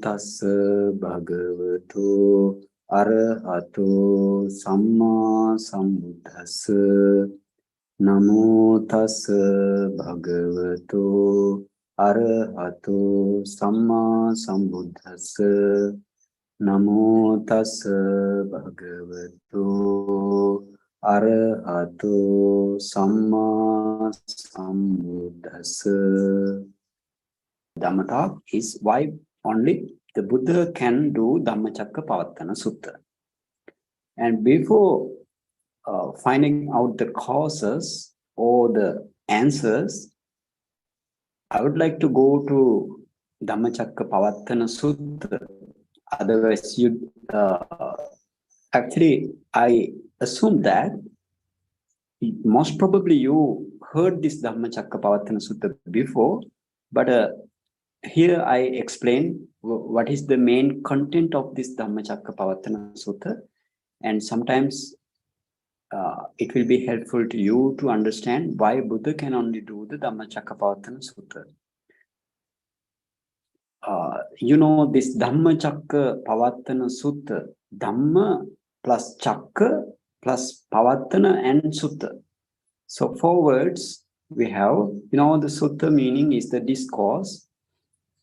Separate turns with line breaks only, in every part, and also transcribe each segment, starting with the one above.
tassa bhagavato arahato samma sambuddhassa. Namo tassa bhagavato arahato samma sambuddhassa. Namo tassa bhagavato arahato samma sambuddhassa. Dhamma talk is why only the Buddha can do Dhammacakkappavattana Sutta. And before finding out the causes or the answers, I would like to go to Dhammacakkappavattana Sutta. Otherwise, actually, I assume that most probably you heard this Dhammacakkappavattana Sutta before, but here I explain what is the main content of this Dhammacakkappavattana Sutta, and sometimes it will be helpful to you to understand why Buddha can only do the Dhammacakkappavattana Sutta. You know this Dhammacakkappavattana Sutta, Dhamma plus Chakka plus Pavattana and Sutta. So 4 words we have. You know, the Sutta meaning is the discourse,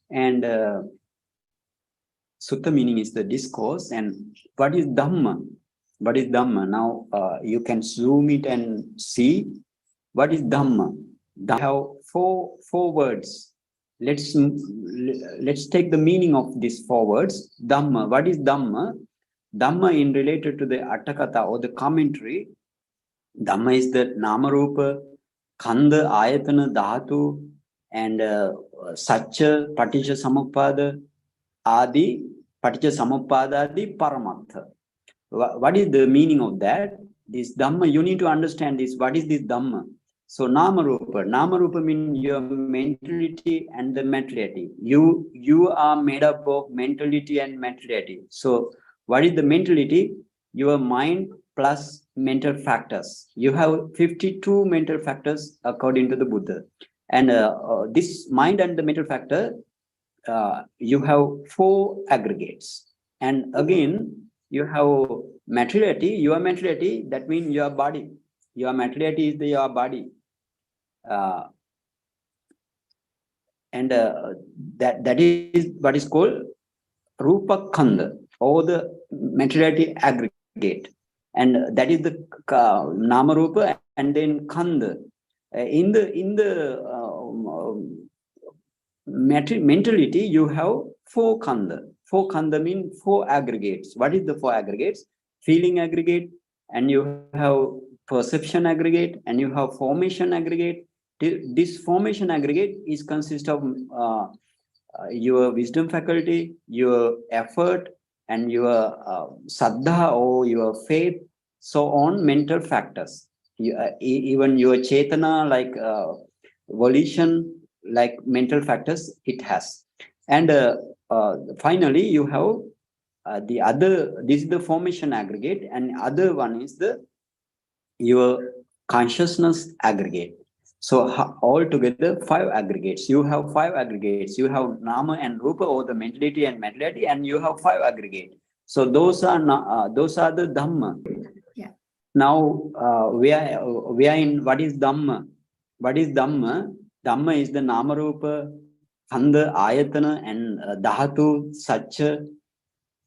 and Sutta meaning is the discourse. And what is Dhamma? What is Dhamma? Now you can zoom it and see what is Dhamma. Dhamma have four words. Let's take the meaning of these 4 words. Dhamma. What is Dhamma? Dhamma in related to the Attakatha or the commentary. Dhamma is the Namarupa, Khandha, Ayatana, Dhatu, and Satcha, Paticca Samuppada, Adi, Paticca Samuppada, Adi, Paramatha. What is the meaning of that? This Dhamma, you need to understand this. What is this Dhamma? So Namarupa. Namarupa means your mentality and the materiality. You are made up of mentality and materiality. So what is the mentality? Your mind plus mental factors. You have 52 mental factors according to the Buddha. And this mind and the mental factor, you have 4 aggregates. And again, you have materiality. Your materiality, that means your body. Your materiality is your body. And that is what is called Rupa Khandha, or the materiality aggregate. And that is the Namarupa and then Khandha. In the mentality, you have 4 Khandha. 4 Khandha mean 4 aggregates. What is the 4 aggregates? Feeling aggregate, and you have perception aggregate, and you have formation aggregate. This formation aggregate is consist of your wisdom faculty, your effort, and your saddha or your faith, so on, mental factors. Even your chetana, like volition, like mental factors, it has. And finally, you have the other, this is the formation aggregate, and other one is your consciousness aggregate. So altogether 5 aggregates. You have 5 aggregates. You have Nama and Rupa, or the mentality and materiality, and you have 5 aggregates. So those are the Dhamma.
Yeah.
Now we are in what is Dhamma? What is Dhamma? Dhamma is the Nama Rupa, Khandha, Ayatana, and Dhatu, Satcha,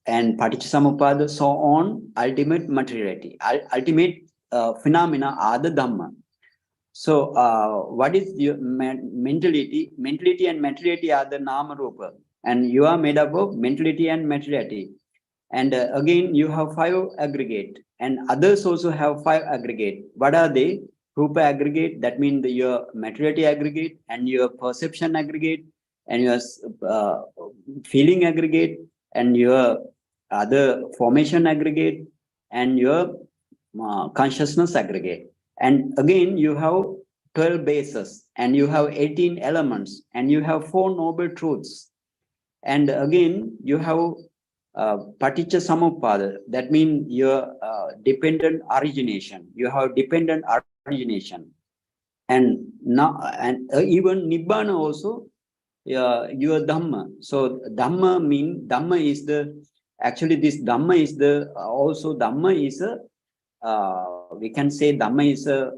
and Paticca Samuppada, so on, ultimate materiality. Ultimate phenomena are the Dhamma. So what is your mentality? Mentality and materiality are the Nama Rupa, and you are made up of mentality and materiality. And again, you have 5 aggregate, and others also have 5 aggregate. What are they? Rupa aggregate, that means your materiality aggregate, and your perception aggregate, and your feeling aggregate, and your other formation aggregate, and your consciousness aggregate. And again, you have 12 bases, and you have 18 elements, and you have 4 noble truths. And again, you have Paticca Samuppada, that means your dependent origination. You have dependent origination. And now, and even Nibbana also, your Dhamma. So Dhamma is the, actually this Dhamma is the, also Dhamma is a, we can say Dhamma is a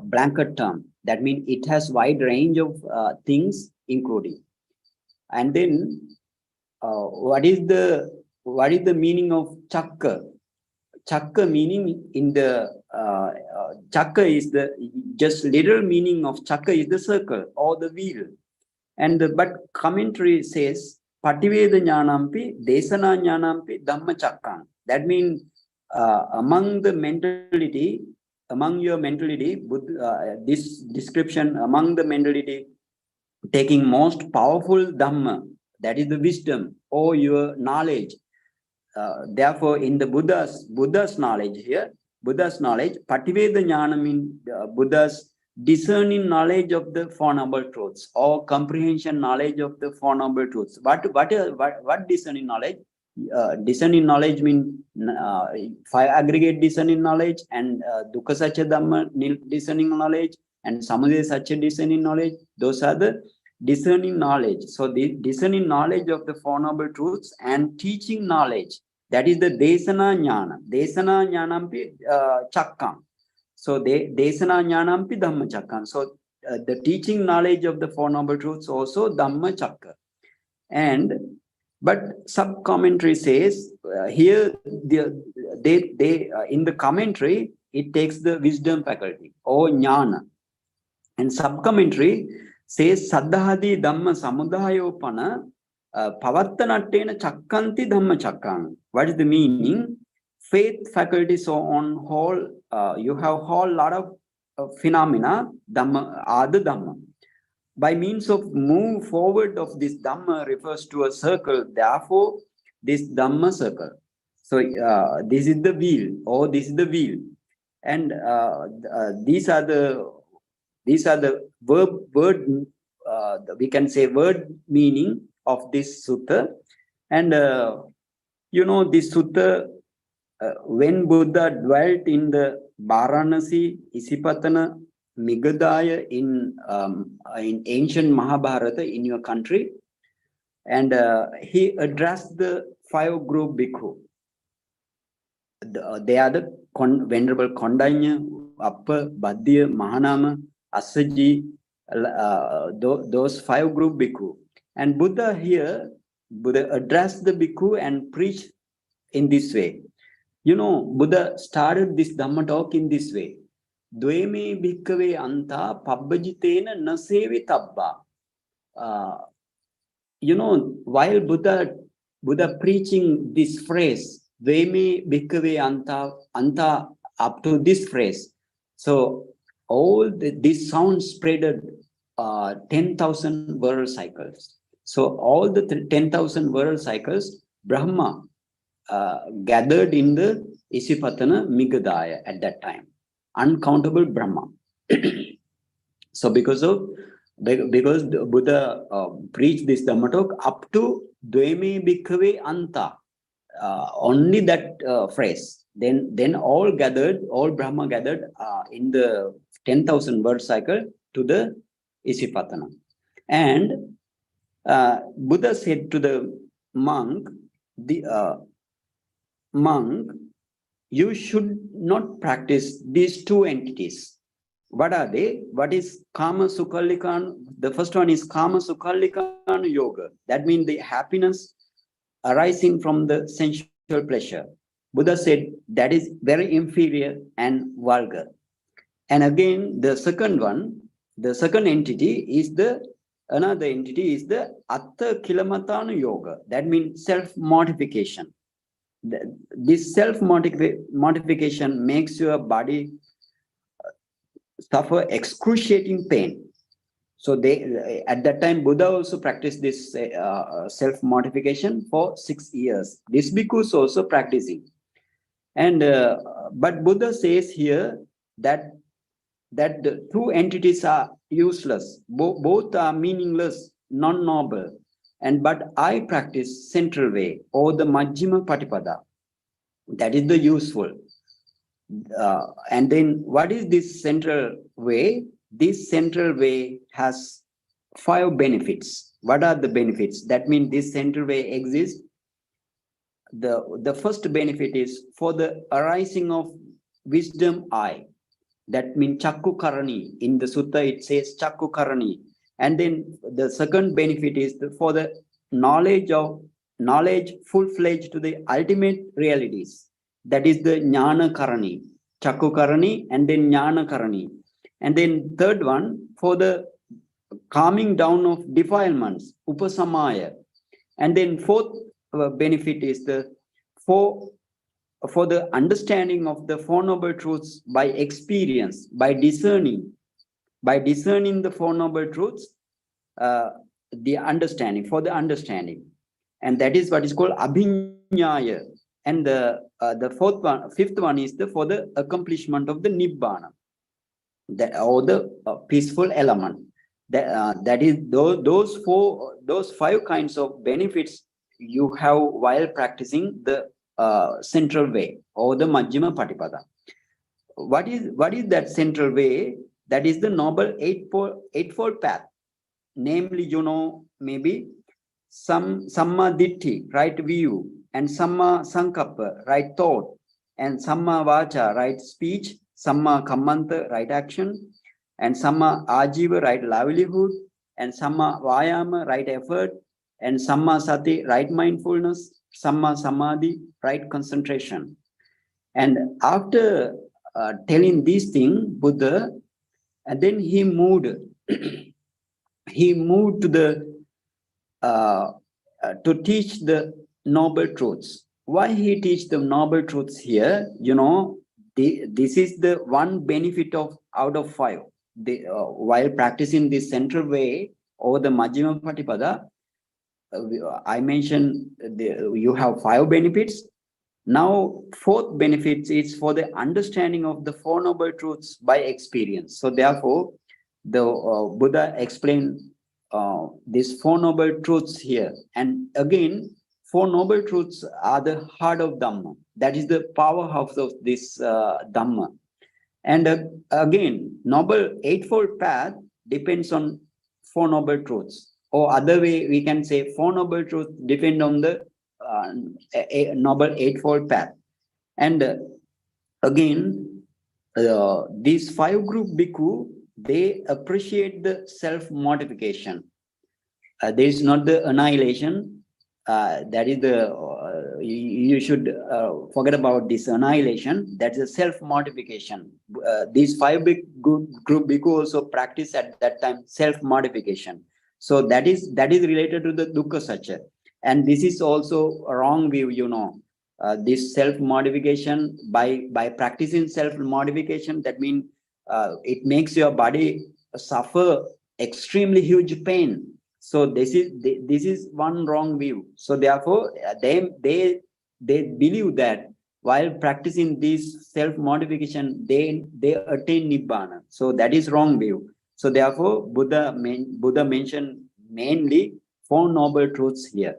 blanket term. That means it has wide range of things including. And then what is the meaning of Chakka? Chakka meaning in the Chakka is the, just literal meaning of Chakka is the circle or the wheel. And but commentary says Pativeda Jnanampi, Desana Jnanampi, Dhammacakkappavattana. That means among your mentality, this description among the mentality, taking most powerful Dhamma, that is the wisdom or your knowledge. Therefore, in the Buddha's knowledge here, Pativeda Jnana means Buddha's discerning knowledge of the Four Noble Truths or comprehension knowledge of the Four Noble Truths. What discerning knowledge? Discerning knowledge means five aggregate discerning knowledge, and Dukkha Satya Dhamma discerning knowledge, and Samudaya Satya discerning knowledge. Those are the discerning knowledge. So the discerning knowledge of the Four Noble Truths and teaching knowledge, that is the Desana Jnana. Desana Jnanampi Chakkam. So Desana Jnanampi Dhammacakkappavattana. So the teaching knowledge of the Four Noble Truths also Dhammacakka. And but sub commentary says here they in the commentary it takes the wisdom faculty or jnana, and sub commentary says Saddhadi Dhamma Samudayopana Pavattanatena Chakkanti Dhammacakkappavattana. What is the meaning? Faith faculty, so on whole, you have whole lot of phenomena, Dhamma are the Dhamma. By means of move forward of this Dhamma refers to a circle, therefore this Dhamma circle. So this is the wheel, or this is the wheel, and these are the word we can say word meaning of this sutta. And this sutta, when Buddha dwelt in the Varanasi, Isipatana, Migadaya in ancient Mahabharata in your country, and he addressed the 5 group bhikkhu. They are the Venerable Kondanya, Appa, Badhya, Mahanama, Assaji, those 5 group bhikkhu. And Buddha addressed the bhikkhu and preached in this way. Buddha started this Dhamma talk in this way. Dveme bhikkhave anta pabbajitena nasevi tabba. While Buddha preaching this phrase, Dveme bhikkhave anta up to this phrase. So all this sound spreaded 10,000 world cycles. So all the 10,000 world cycles, Brahma gathered in the Isipatana Migadaya at that time. Uncountable Brahma. So because the Buddha preached this Dhamma talk up to Dveme bhikkhave anta, only that phrase. Then all Brahma gathered in the 10,000 word cycle to the Isipatana. And Buddha said to the monk, monk, you should not practice these 2 entities. What are they? What is Kama Sukhallikana? The first one is Kama Sukhallikana Yoga. That means the happiness arising from the sensual pleasure. Buddha said that is very inferior and vulgar. And again, the second entity is another entity is the Atta Kilamatana Yoga. That means self-mortification. This self-mortification makes your body suffer excruciating pain. So at that time, Buddha also practiced this self-mortification for 6 years. This bhikkhu is also practicing. And but Buddha says here that the 2 entities are useless. Both are meaningless, non-noble. But I practice central way or the Majjhima Patipada. That is the useful. And then what is this central way? This central way has 5 benefits. What are the benefits? That means this central way exists. The first benefit is for the arising of wisdom eye. That means Chakku Karani. In the sutta it says Chakku Karani. And then the second benefit is for the knowledge full-fledged to the ultimate realities. That is the Jnana Karani. Chakku Karani and then Jnana Karani. And then third one, for the calming down of defilements, Upasamaya. And then fourth benefit is for the understanding of the Four Noble Truths by experience, by discerning the Four Noble Truths, the understanding, for the understanding. And that is what is called Abhinyaya. And the fifth one is for the accomplishment of the Nibbana, or the peaceful element. That is those five kinds of benefits you have while practicing the central way or the Majjhima Patipada. What is that central way? That is the Noble Eightfold Path. Namely, maybe Samma Ditti, right view, and Samma Sankappa, right thought, and Samma Vacha, right speech, Samma Kammanta, right action, and Samma Ajiva, right livelihood, and Samma Vayama, right effort, and Samma Sati, right mindfulness, Samma Samadhi, right concentration. And after telling these things, Buddha, and then he moved to the to teach the noble truths. Why he teach the noble truths here? This is the one benefit out of five. While practicing this central way or the Majjhima Patipada, I mentioned you have five benefits. Now, fourth benefit is for the understanding of the Four Noble Truths by experience. So therefore, the Buddha explained these Four Noble Truths here. And again, Four Noble Truths are the heart of Dhamma. That is the powerhouse of this Dhamma. And again, Noble Eightfold Path depends on Four Noble Truths. Or other way, we can say Four Noble Truths depend on the Noble Eightfold Path. And again, these five group bhikkhu, they appreciate the self-mortification. There is not the annihilation. That is you should forget about this annihilation. That's a self-mortification. These five big group bhikkhu also practice at that time self-mortification. So that is related to the dukkha satya. And this is also a wrong view, this self-modification, by practicing self-modification, that means it makes your body suffer extremely huge pain. So this is one wrong view. So therefore, they believe that while practicing this self-modification, they attain Nibbana. So that is wrong view. So therefore, Buddha mentioned mainly Four Noble Truths here.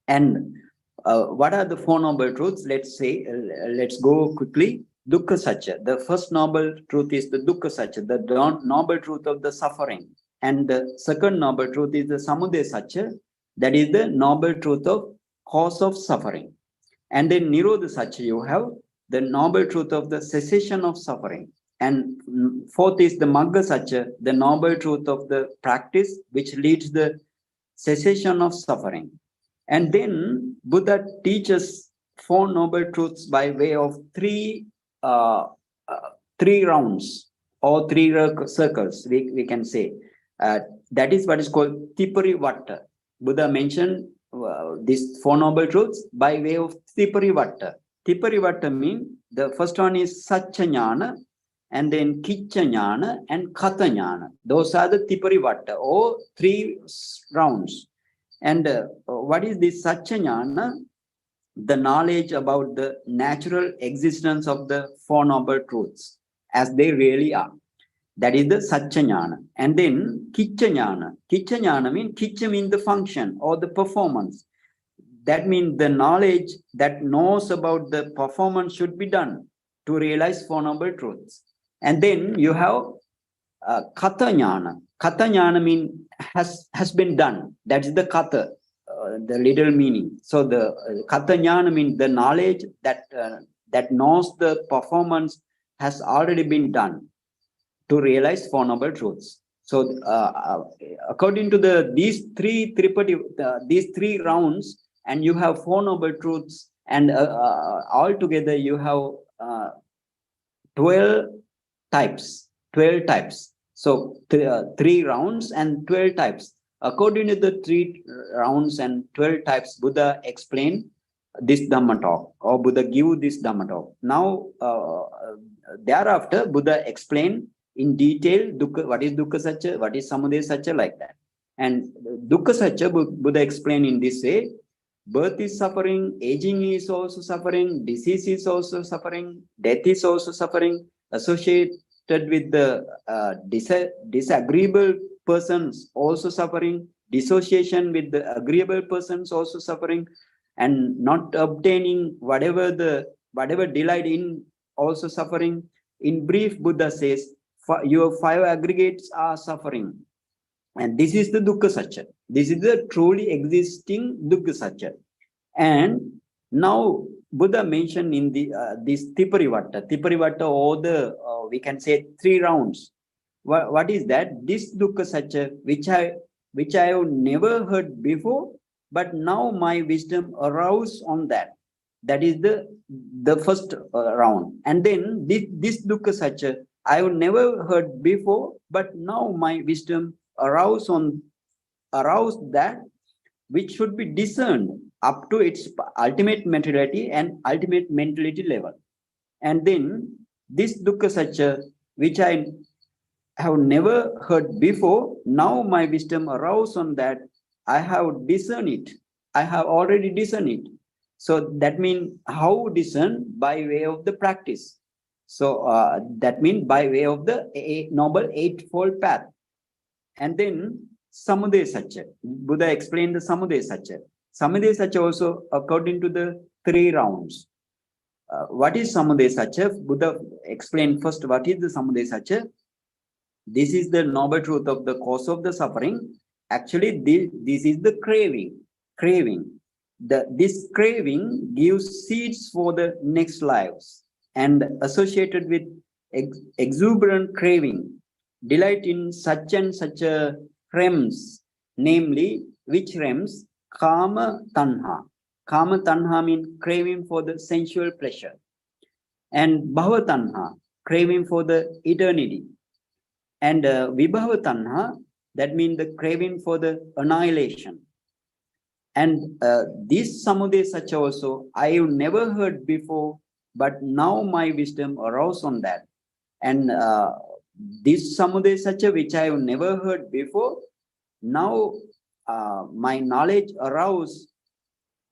And what are the Four Noble Truths? Let's go quickly. Dukkha Satya. The first noble truth is the Dukkha Satya, the noble truth of the suffering. And the second noble truth is the Samudaya Satya, that is the noble truth of cause of suffering. And then Nirodha Satya, you have the noble truth of the cessation of suffering. And fourth is the Magga Satya, the noble truth of the practice which leads the cessation of suffering. And then Buddha teaches Four Noble Truths by way of three rounds or three circles, we can say. That is what is called Tiparivatta. Buddha mentioned these Four Noble Truths by way of Tiparivatta. Tiparivatta means the first one is Satya Jnana, and then Kicca Jnana and Katha Jnana. Those are the Tiparivatta or three rounds. And what is this Satya Jnana? The knowledge about the natural existence of the Four Noble Truths as they really are. That is the Satya Jnana. And then Kicca Jnana. Kicca Jnana means, Kicca means the function or the performance. That means the knowledge that knows about the performance should be done to realize Four Noble Truths. And then you have Katha Jnana. Katha Jnana means has been done. That's the kata, the literal meaning. So the kata jnana means the knowledge that that knows the performance has already been done to realize Four Noble Truths. So according to these three rounds, and you have Four Noble Truths, and altogether you have 12 types. 12 types. So 3 rounds and 12 types. According to the 3 rounds and 12 types, Buddha explained this Dhamma talk, or Buddha give this Dhamma talk. Now, thereafter, Buddha explained in detail dukkha, what is dukkha satcha, what is samudaya satcha, like that. And dukkha satcha, Buddha explained in this way: birth is suffering, aging is also suffering, disease is also suffering, death is also suffering, associated with the disagreeable persons also suffering, dissociation with the agreeable persons also suffering, and not obtaining whatever delight in also suffering. In brief, Buddha says, your 5 aggregates are suffering. And this is the dukkha satcha. This is the truly existing dukkha satcha. And now Buddha mentioned in the this Tiparivatta, or the we can say 3 rounds. What is that? This dukkha satcha, which I have never heard before, but now my wisdom aroused on that. That is the first round. And then this dukkha satcha I have never heard before, but now my wisdom aroused that, which should be discerned up to its ultimate materiality and ultimate mentality level. And then this dukkha satcha, which I have never heard before, now my wisdom aroused on that, I have discerned it. I have already discerned it. So that means how discern? By way of the practice. So that means by way of the Noble Eightfold Path. And then samudaya satcha. Buddha explained the samudaya satcha. Samudaya satcha also according to the 3 rounds. What is samudaya satcha? Buddha explained first what is the samudaya satcha. This is the noble truth of the cause of the suffering. Actually, this is the craving. This craving gives seeds for the next lives, and associated with exuberant craving, delight in such and such realms, namely which realms? Kama tanha. Kama tanha means craving for the sensual pleasure, and bhava tanha, craving for the eternity, and vibhava tanha, that means the craving for the annihilation. And this samudaya satcha also I have never heard before, but now my wisdom aroused on that. And this samudaya satcha, which I have never heard before, now my knowledge aroused,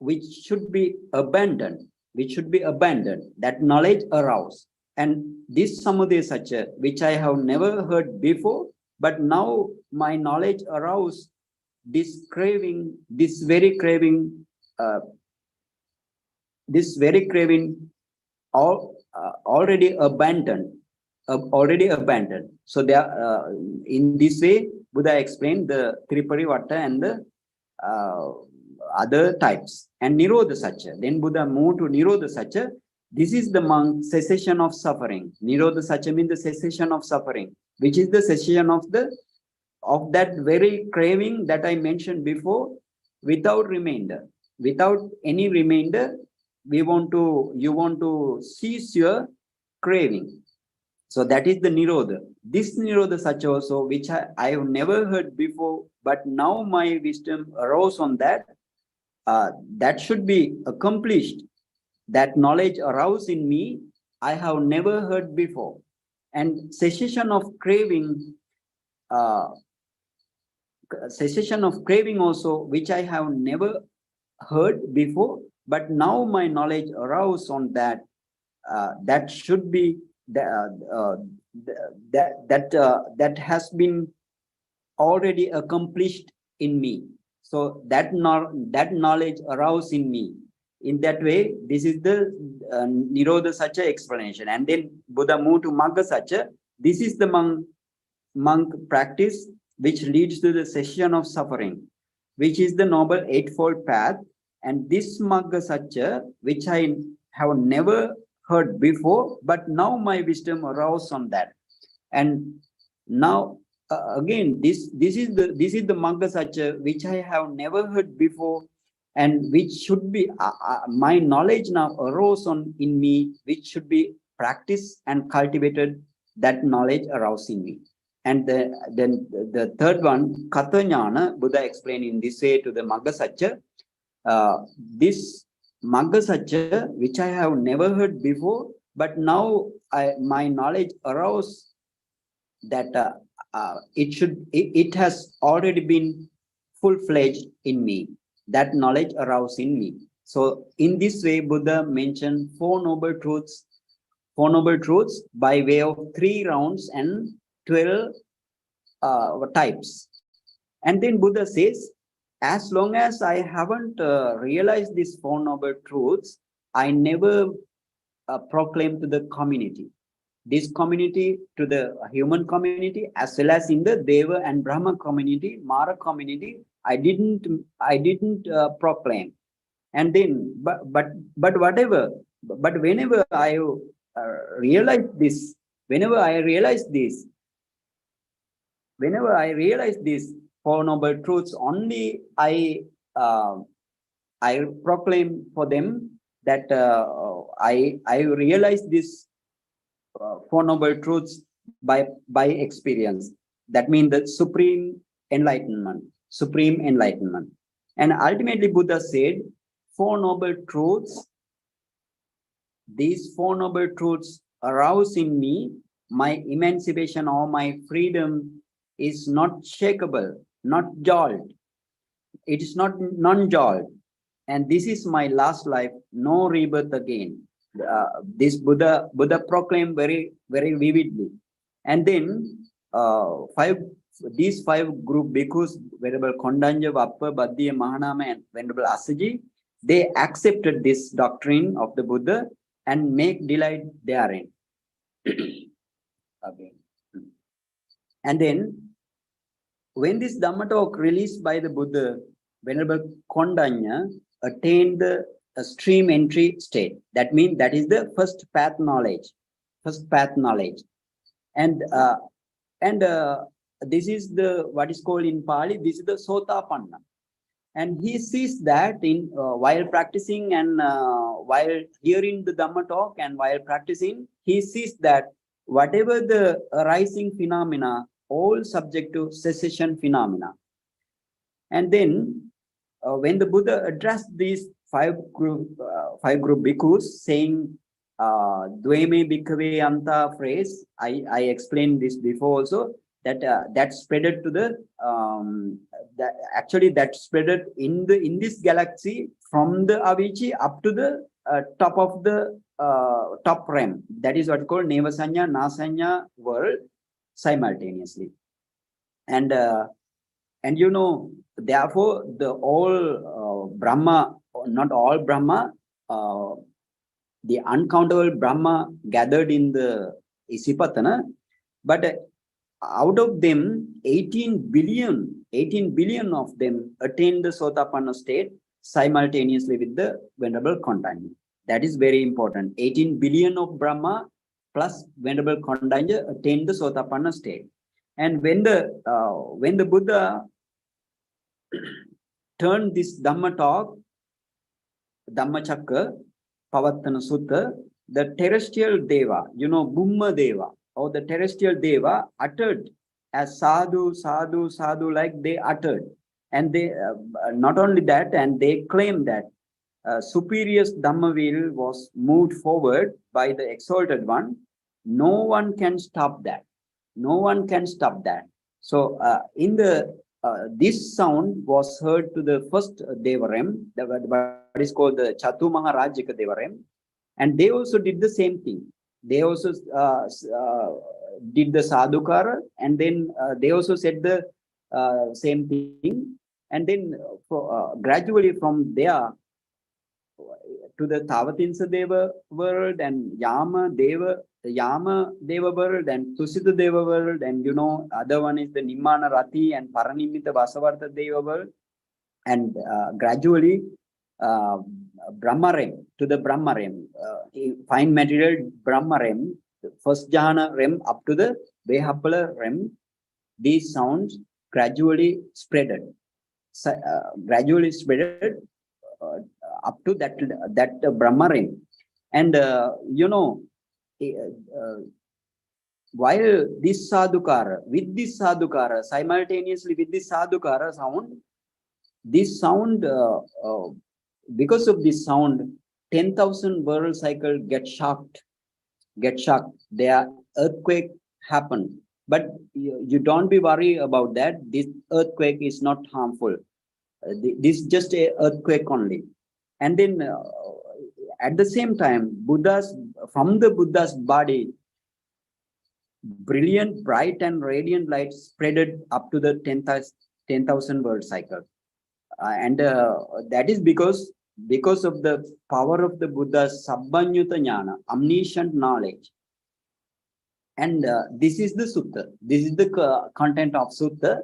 which should be abandoned. That knowledge aroused. And this samudaya satcha, which I have never heard before, but now my knowledge aroused, this very craving already abandoned. So there, in this way, Buddha explained the Triparivatta and the other types. And Nirodha Satcha. Then Buddha moved to Nirodha Satcha. This is the cessation of suffering. Nirodha Satcha means the cessation of suffering, which is the cessation of that very craving that I mentioned before, without remainder. Without any remainder, you want to cease your craving. So that is the Nirodha. This Nirodha Satcha also, which I have never heard before, but now my wisdom arose on that, that should be accomplished. That knowledge aroused in me, I have never heard before. And cessation of craving also, which I have never heard before, but now my knowledge aroused on that, that should be that has been already accomplished in me. So that knowledge aroused in me. In that way, this is the Nirodha Satcha explanation. And then Buddha moved to Magga Satcha. This is the monk practice which leads to the cessation of suffering, which is the Noble Eightfold Path. And this Magga Satya, which I have never heard before, but now my wisdom arose on that. And now again, this is the Magga Satya which I have never heard before, and which should be my knowledge now arose on in me, which should be practiced and cultivated. That knowledge arose in me. And then the third one, Katha Jnana, Buddha explained in this way to the Magga Satya. This Magga Satya, which I have never heard before, but now my knowledge arose that it has already been full-fledged in me. That knowledge aroused in me. So in this way, Buddha mentioned Four Noble Truths by way of 3 rounds and 12 types. And then Buddha says, as long as I haven't realized these Four Noble Truths, I never proclaim to the community. This community, to the human community, as well as in the Deva and Brahma community, Mara community, I didn't proclaim. And then, but whenever I realize this, whenever I realize these Four Noble Truths, only I proclaim for them that I realize this Four Noble Truths by experience. That means the supreme enlightenment. And ultimately Buddha said, these Four Noble Truths arouse in me my emancipation or my freedom is not shakable, not jolt. It is not non-jolt. And this is my last life, no rebirth again. This Buddha proclaimed very, very vividly. And then these 5 group bhikkhus, Venerable Kondanja, Vappa, Baddiya, Mahanama, and Venerable Assaji, they accepted this doctrine of the Buddha and make delight therein. Okay. And then, when this Dhamma talk released by the Buddha, Venerable Kondanya attained the stream entry state. That means that is the first path knowledge. And this is the what is called in Pali, this is the Sotapanna. And he sees that in while practicing and while hearing the Dhamma talk and while practicing, he sees that whatever the arising phenomena, all subject to cessation phenomena. And then when the Buddha addressed these 5 group bhikkhus, saying Dveme Bhikkhave Anta phrase, I explained this before also, that that spreaded to the that spreaded in this galaxy from the Avicii up to the top of the top realm. That is what called Nevasanya, Nasanya world simultaneously. And you know, therefore the all Brahma, not all Brahma, the uncountable Brahma gathered in the Isipatana, but out of them 18 billion of them attained the Sotapanna state simultaneously with the Venerable Kondanya. That is very important. 18 billion of Brahma plus Venerable Kondanya attained the Sotapanna state. And when the Buddha turned this Dhamma talk, Dhammacakkappavattana Sutta, the terrestrial Deva, you know, Bhumma Deva, or the terrestrial Deva uttered as sadhu, sadhu, sadhu, like they uttered. And they, not only that, and they claim that superior Dhamma wheel was moved forward by the exalted one. No one can stop that. So in the this sound was heard to the first Devarem, what is called the Chatu Maharajika Devarem, and they also did the same thing. They also did the sadhukara, and then they also said the same thing. And then gradually from there, to the Tavatinsa Deva world and Yama Deva world and Tusita Deva world, and other one is the Nimmana Rati and Paranimita Vasavartha Deva world, and gradually Brahmarem to the Brahmarem, fine material Brahmarem, the first jhana rem up to the Vehapala rem. These sounds gradually spreaded, up to that Brahmarem, and while this sadhukara, simultaneously with this sadhukara sound, this sound, because of this sound, 10,000 world cycle get shocked. Their earthquake happen, but you don't be worried about that. This earthquake is not harmful. This is just a earthquake only. And then at the same time, from the Buddha's body, brilliant, bright and radiant light spreaded up to the 10,000 world cycle. And that is because of the power of the Buddha's Sabbanyuta Jnana, omniscient knowledge. And this is the sutta. This is the content of sutta.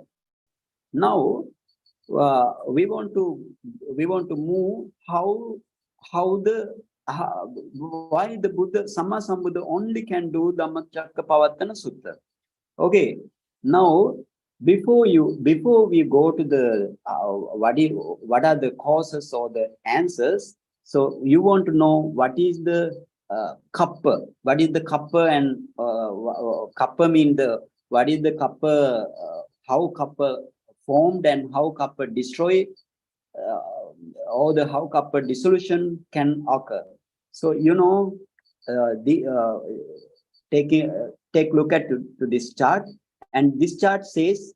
Now we want to move why the Buddha Sama Sambuddha only can do Dhammacakkappavattana sutta. Okay, now before we go to the what are the causes or the answers, so you want to know what is the kappa, and kappa mean what is the kappa, how kappa formed and how kappa destroy, or how kappa dissolution can occur. So take a look at to this chart, and this chart says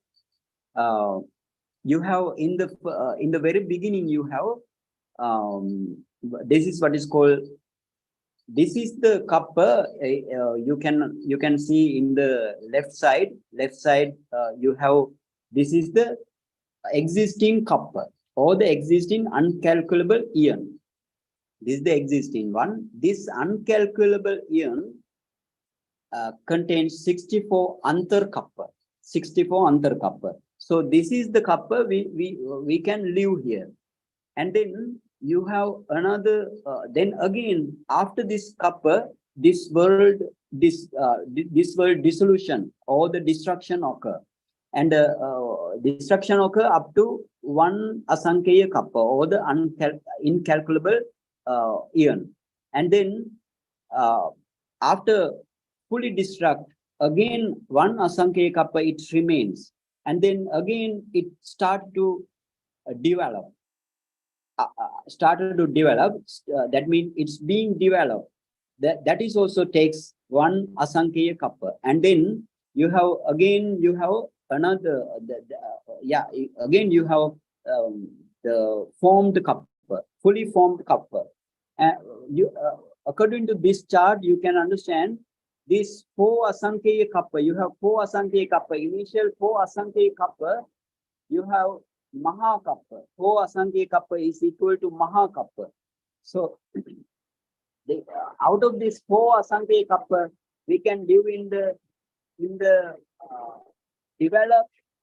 you have in the very beginning you have this is what is called, this is the kappa. You can see in the left side you have, this is the existing kappa or the existing uncalculable eon. This is the existing one. This uncalculable eon contains 64 antar kappa. So this is the kappa we can live here. And then you have another, then again after this kappa, this world dissolution or the destruction occur. And destruction occur up to one asankhya kappa or the incalculable eon. And then after fully destruct, again one asankhya kappa it remains, and then again it start to develop. That means it's being developed. That is also takes one asankhya kappa, and then you have another again you have the formed kappa, fully formed kappa. According to this chart, you can understand this 4 asankhya kappa. You have 4 asankhya kappa. Initial 4 asankhya kappa, you have Maha Kappa. 4 asankhya kappa is equal to Maha Kappa. So out of this 4 asankhya kappa, we can live in the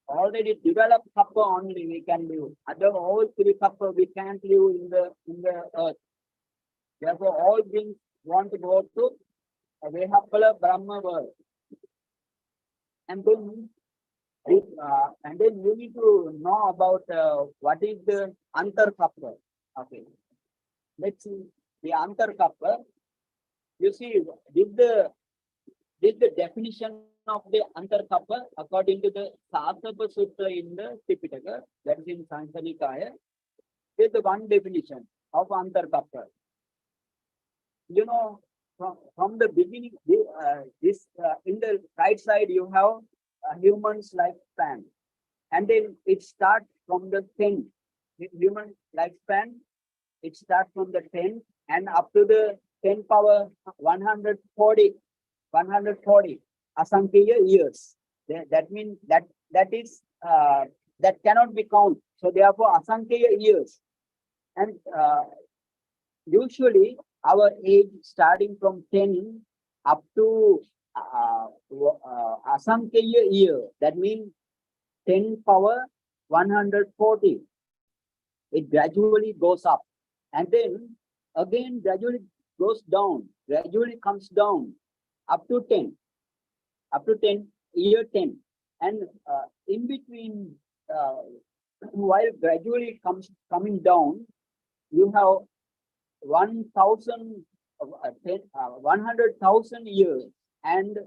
already developed kappa only we can live. Other all 3 kappa we can't live in the earth. Therefore, all beings want to go to a Vehapala Brahma world. And then you need to know about what is the antar kappa. Okay, let's see the antar kappa. You see, this the definition of the antar kappa according to the Sāsapa Sutta in the Tipitaka, that is in Sankhya Nikaya. This is the one definition of antar kappa. From the beginning, this in the right side you have a human's lifespan, and then it starts from the 10. Human lifespan, it starts from the 10 and up to the 10 power 140 asankhya years. That means that is that cannot be counted. So therefore asankhya years, and usually our age starting from 10 up to Asankhya year, that means 10 power 140. It gradually goes up and then again gradually goes down, gradually comes down up to 10, up to 10, year 10. And in between, while gradually coming down, you have 1,000, 100,000 years and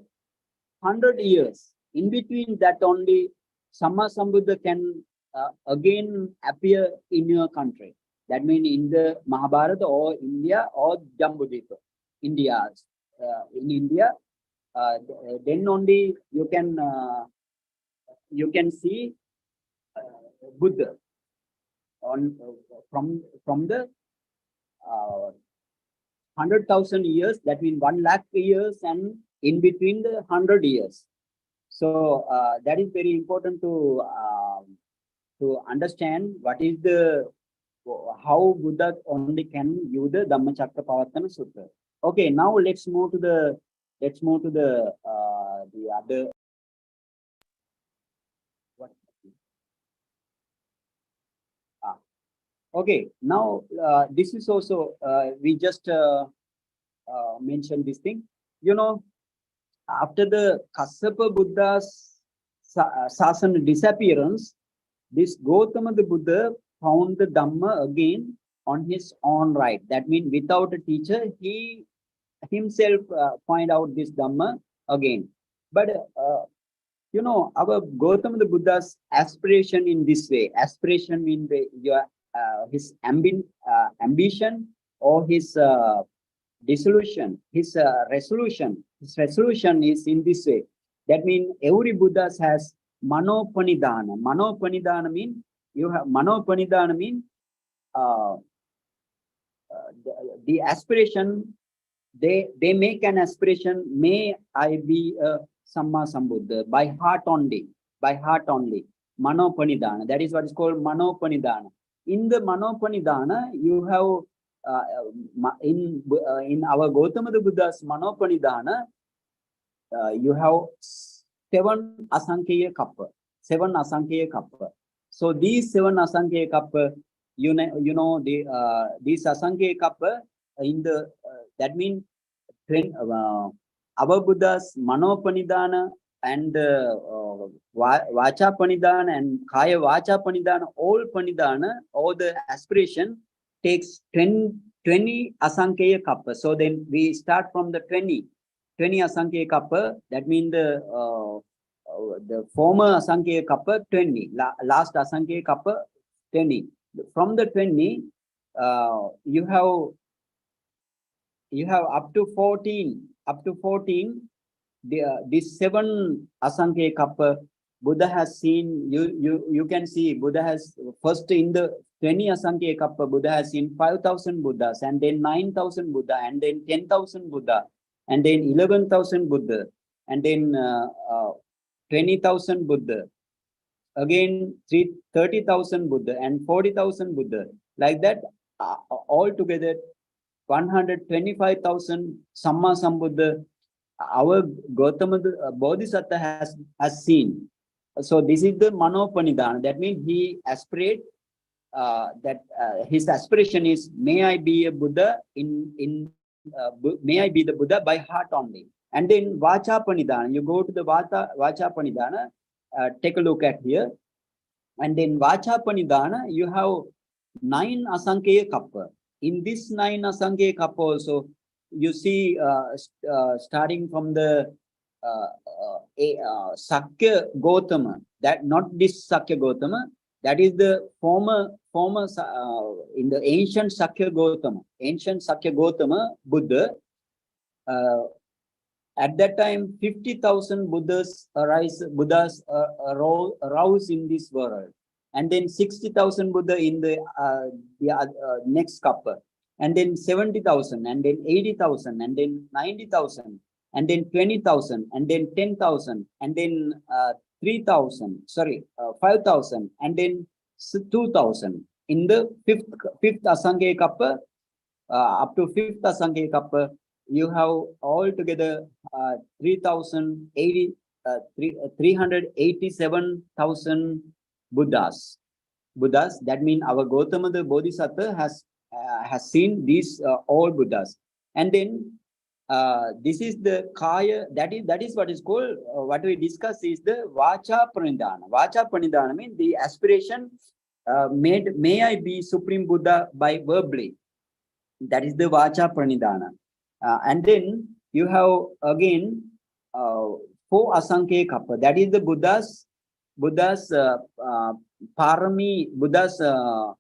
100 years. In between that only, Sammasambuddha can again appear in your country. That means in the Mahabharata or India or Jambudvipa, India. In India, then only you can see Buddha on from the 100,000 years. That means 1 lakh years and in between the 100 years. So that is very important to understand what is the how Buddha only can use the Dhammacakkappavattana Sutta. Okay, now let's move to the other. What? Okay, now this is also we just mentioned this thing. You know, after the Kassapa Buddha's Sasana disappearance, this Gautama the Buddha found the Dhamma again on his own right. That means without a teacher, he himself find out this Dhamma again. But you know, our Gautama the Buddha's aspiration in this way, aspiration means his ambition or his dissolution, his resolution. His resolution is in this way. That means every Buddha has manopanidana. Manopanidana means you have manopanidana means the aspiration. They make an aspiration. May I be a Samma Sambuddha by heart only. By heart only. Manopanidana. That is what is called manopanidana. In the manopanidana, you have in our Gautama the Buddha's manopanidana, you have 7 Asankhya kappa. 7 Asankhya kappa. So these 7 Asankhya kappa, you know these Asankhya kappa in the that means our Buddha's manopanidana and vacha panidana and kaya vacha panidana, all panidana, all the aspiration takes 20 Asankhya kappa. So then we start from the 20 Asankhya kappa. That means the former Asankhya kappa 20, last Asankhya kappa 20. From the 20, you have up to 14. Up to 14, this 7 Asankhya kappa Buddha has seen. You can see Buddha has first in the 20 Asankhya kappa Buddha has seen 5,000 Buddhas, and then 9,000 Buddha, and then 10,000 Buddha, and then 11,000 Buddha, and then 20,000 Buddha, again 30,000 Buddha, and 40,000 Buddha. Like that, all together 125,000 Samma Sambuddha our Gautama Bodhisattva has seen. So this is the Manopanidana. That means he aspirate that his aspiration is, may I be a Buddha may I be the Buddha by heart only. And then Vacha Panidana, you go to the Vacha Panidana, take a look at here. And then Vacha Panidana, you have 9 Asankhya kappa. In this 9 Asankhya kappa also, you see starting from the Sakya Gautama, that not this Sakya Gautama, that is the former in the ancient Sakya Gautama Buddha. At that time, 50,000 Buddhas arouse in this world, and then 60,000 Buddha in the next kappa, and then 70,000, and then 80,000, and then 90,000, and then 20,000, and then 10,000, and then 3,000. Sorry, 5,000, and then 2,000. In the fifth Asankhya kappa, up to fifth Asankhya Kappa, you have altogether 387,000 Buddhas. That means our Gautama the Bodhisattva has seen these all Buddhas. And then this is the Kaya, that is what is called, what we discuss is the Vacha Pranidhana. Vacha Pranidhana means the aspiration may I be Supreme Buddha by verbally. That is the Vacha Pranidhana. And then you have again 4 Asankhya Kappa. That is the Buddha's Parami, Buddha's the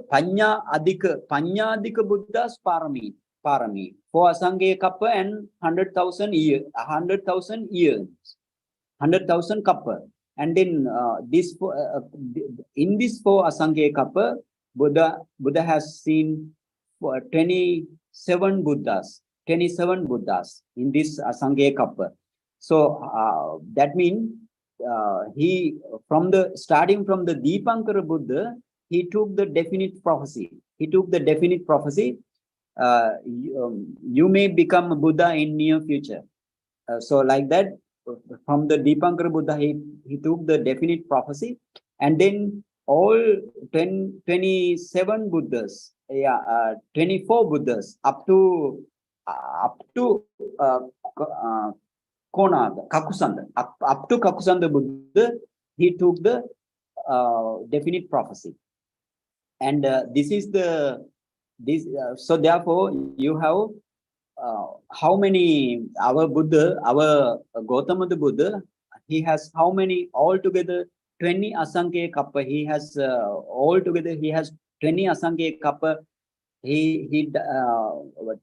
Panya Adhika Buddha's Parami. 4 Asankhya Kappa and 100,000 years. 100,000 Kappa. And then in this 4 Asankhya Kappa, Buddha has seen 27 Buddhas in this Asankhya Kappa. So that means he starting from the Dipankara Buddha, he took the definite prophecy. You may become a Buddha in near future. So like that, from the Dipankara Buddha, he took the definite prophecy, and then all 27 Buddhas, 24 Buddhas up to Kakusanda, up to Kakusanda Buddha, he took the definite prophecy. And so therefore you have how many, our Gautama the Buddha, he has how many altogether? 20 Asankhya Kappa. He has altogether 20 Asankhya Kappa. He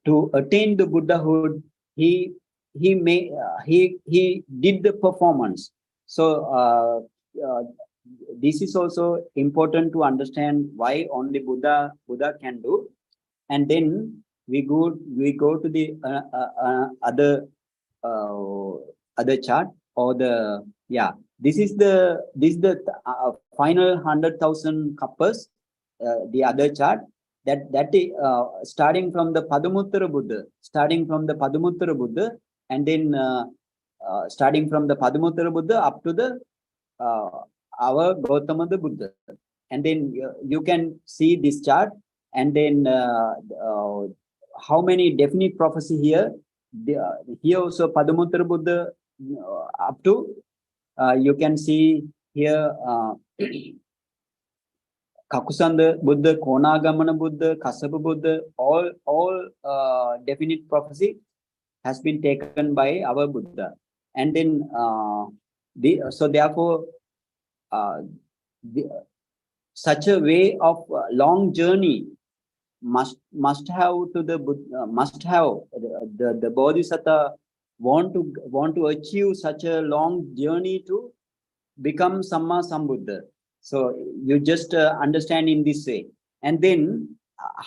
to attain the Buddhahood, he did the performance. So this is also important to understand why only Buddha can do. And then we go to the other chart, or the this is the final 100,000 kappas. The other chart that is starting from the Padumuttara Buddha, and then starting from the Padumuttara Buddha up to the our Gautama the Buddha. And then you can see this chart, and then how many definite prophecy here. Here also Padumuttara Buddha up to you can see here Kakusanda Buddha, Konagamana Buddha, Kassapa Buddha, all definite prophecy has been taken by our Buddha. And then so therefore such a way of long journey must have to the Buddha, the Bodhisattva want to achieve such a long journey to become Samma Sambuddha. So you just understand in this way. And then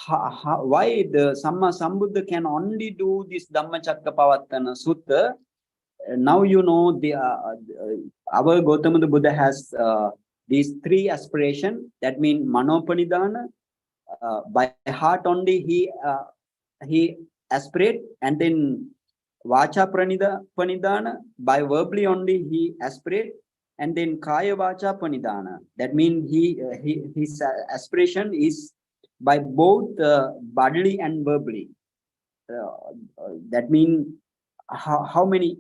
why the Samma Sambuddha can only do this Dhammacakkappavattana Sutta. Now you know our Gautama the Buddha has these 3 aspirations. That means Manopanidhana, by heart only he aspirate, and then Vacha Pranidhana, by verbally only he aspirate, and then Kaya Vacha Pranidhana. That means his aspiration is by both bodily and verbally. That means how many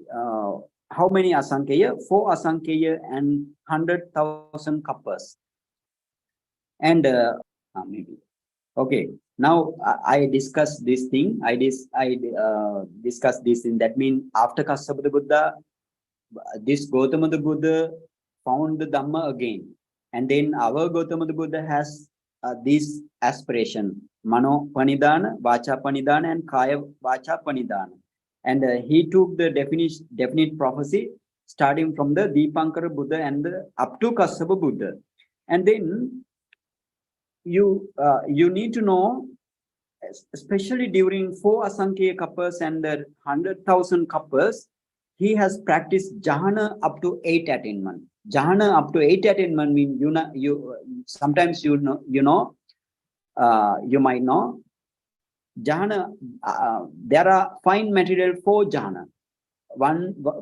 Asankhya? 4 Asankhya and 100,000 kappas. And maybe okay. Now I discuss this thing. I discuss this thing. That means after Kassapa the Buddha, this Gautama the Buddha found the Dhamma again, and then our Gautama the Buddha has this aspiration: Mano Panidhana, Vacha Panidhana, and Kaya Vacha Panidhana. And he took the definite prophecy starting from the Dipankara Buddha and up to Kassapa Buddha. And then you need to know, especially during 4 Asankhya Kappas and the 100,000 kappas, he has practiced jhana up to 8 attainment. Jhana up to 8 attainment means sometimes you might know jhana, there are fine material for jhana.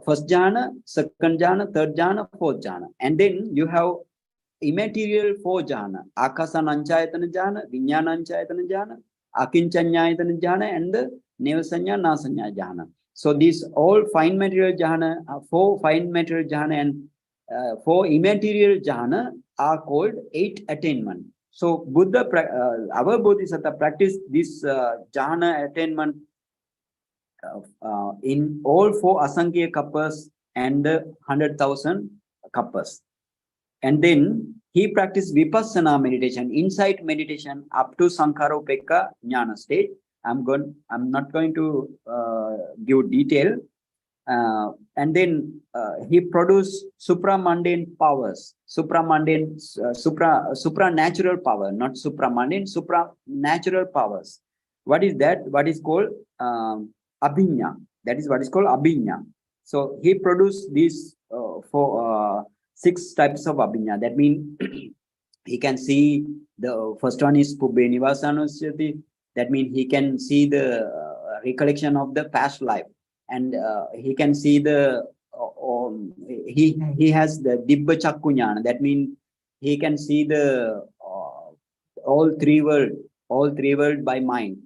First jhana, second jhana, third jhana, fourth jhana. And then you have immaterial four jhana. Akasananchayatana jhana, Vijnananchayatana jhana, Akinchanyayatana jhana, and the Nevasanya Nasanya jhana. So these all fine material jhana, four fine material jhana and four immaterial jhana are called 8 attainment. So Buddha, our Bodhisattva practice this jhana attainment in all 4 Asankhya kappas and the 100,000 kappas. And then he practiced vipassana meditation, insight meditation up to Sankharopeka Jnana state. I'm not going to give detail. And then he produced supramundane powers, supranatural power, not supramundane, supranatural powers. What is that? What is called abhinya. That is what is called abhinya. So he produced these for 6 types of abhinya. That means he can see the first one is Pubbe Nivasanusyati. That means he can see the recollection of the past life. And he can see the he has the Dhammacakkappavattana jnana. That means he can see the all three world by mind.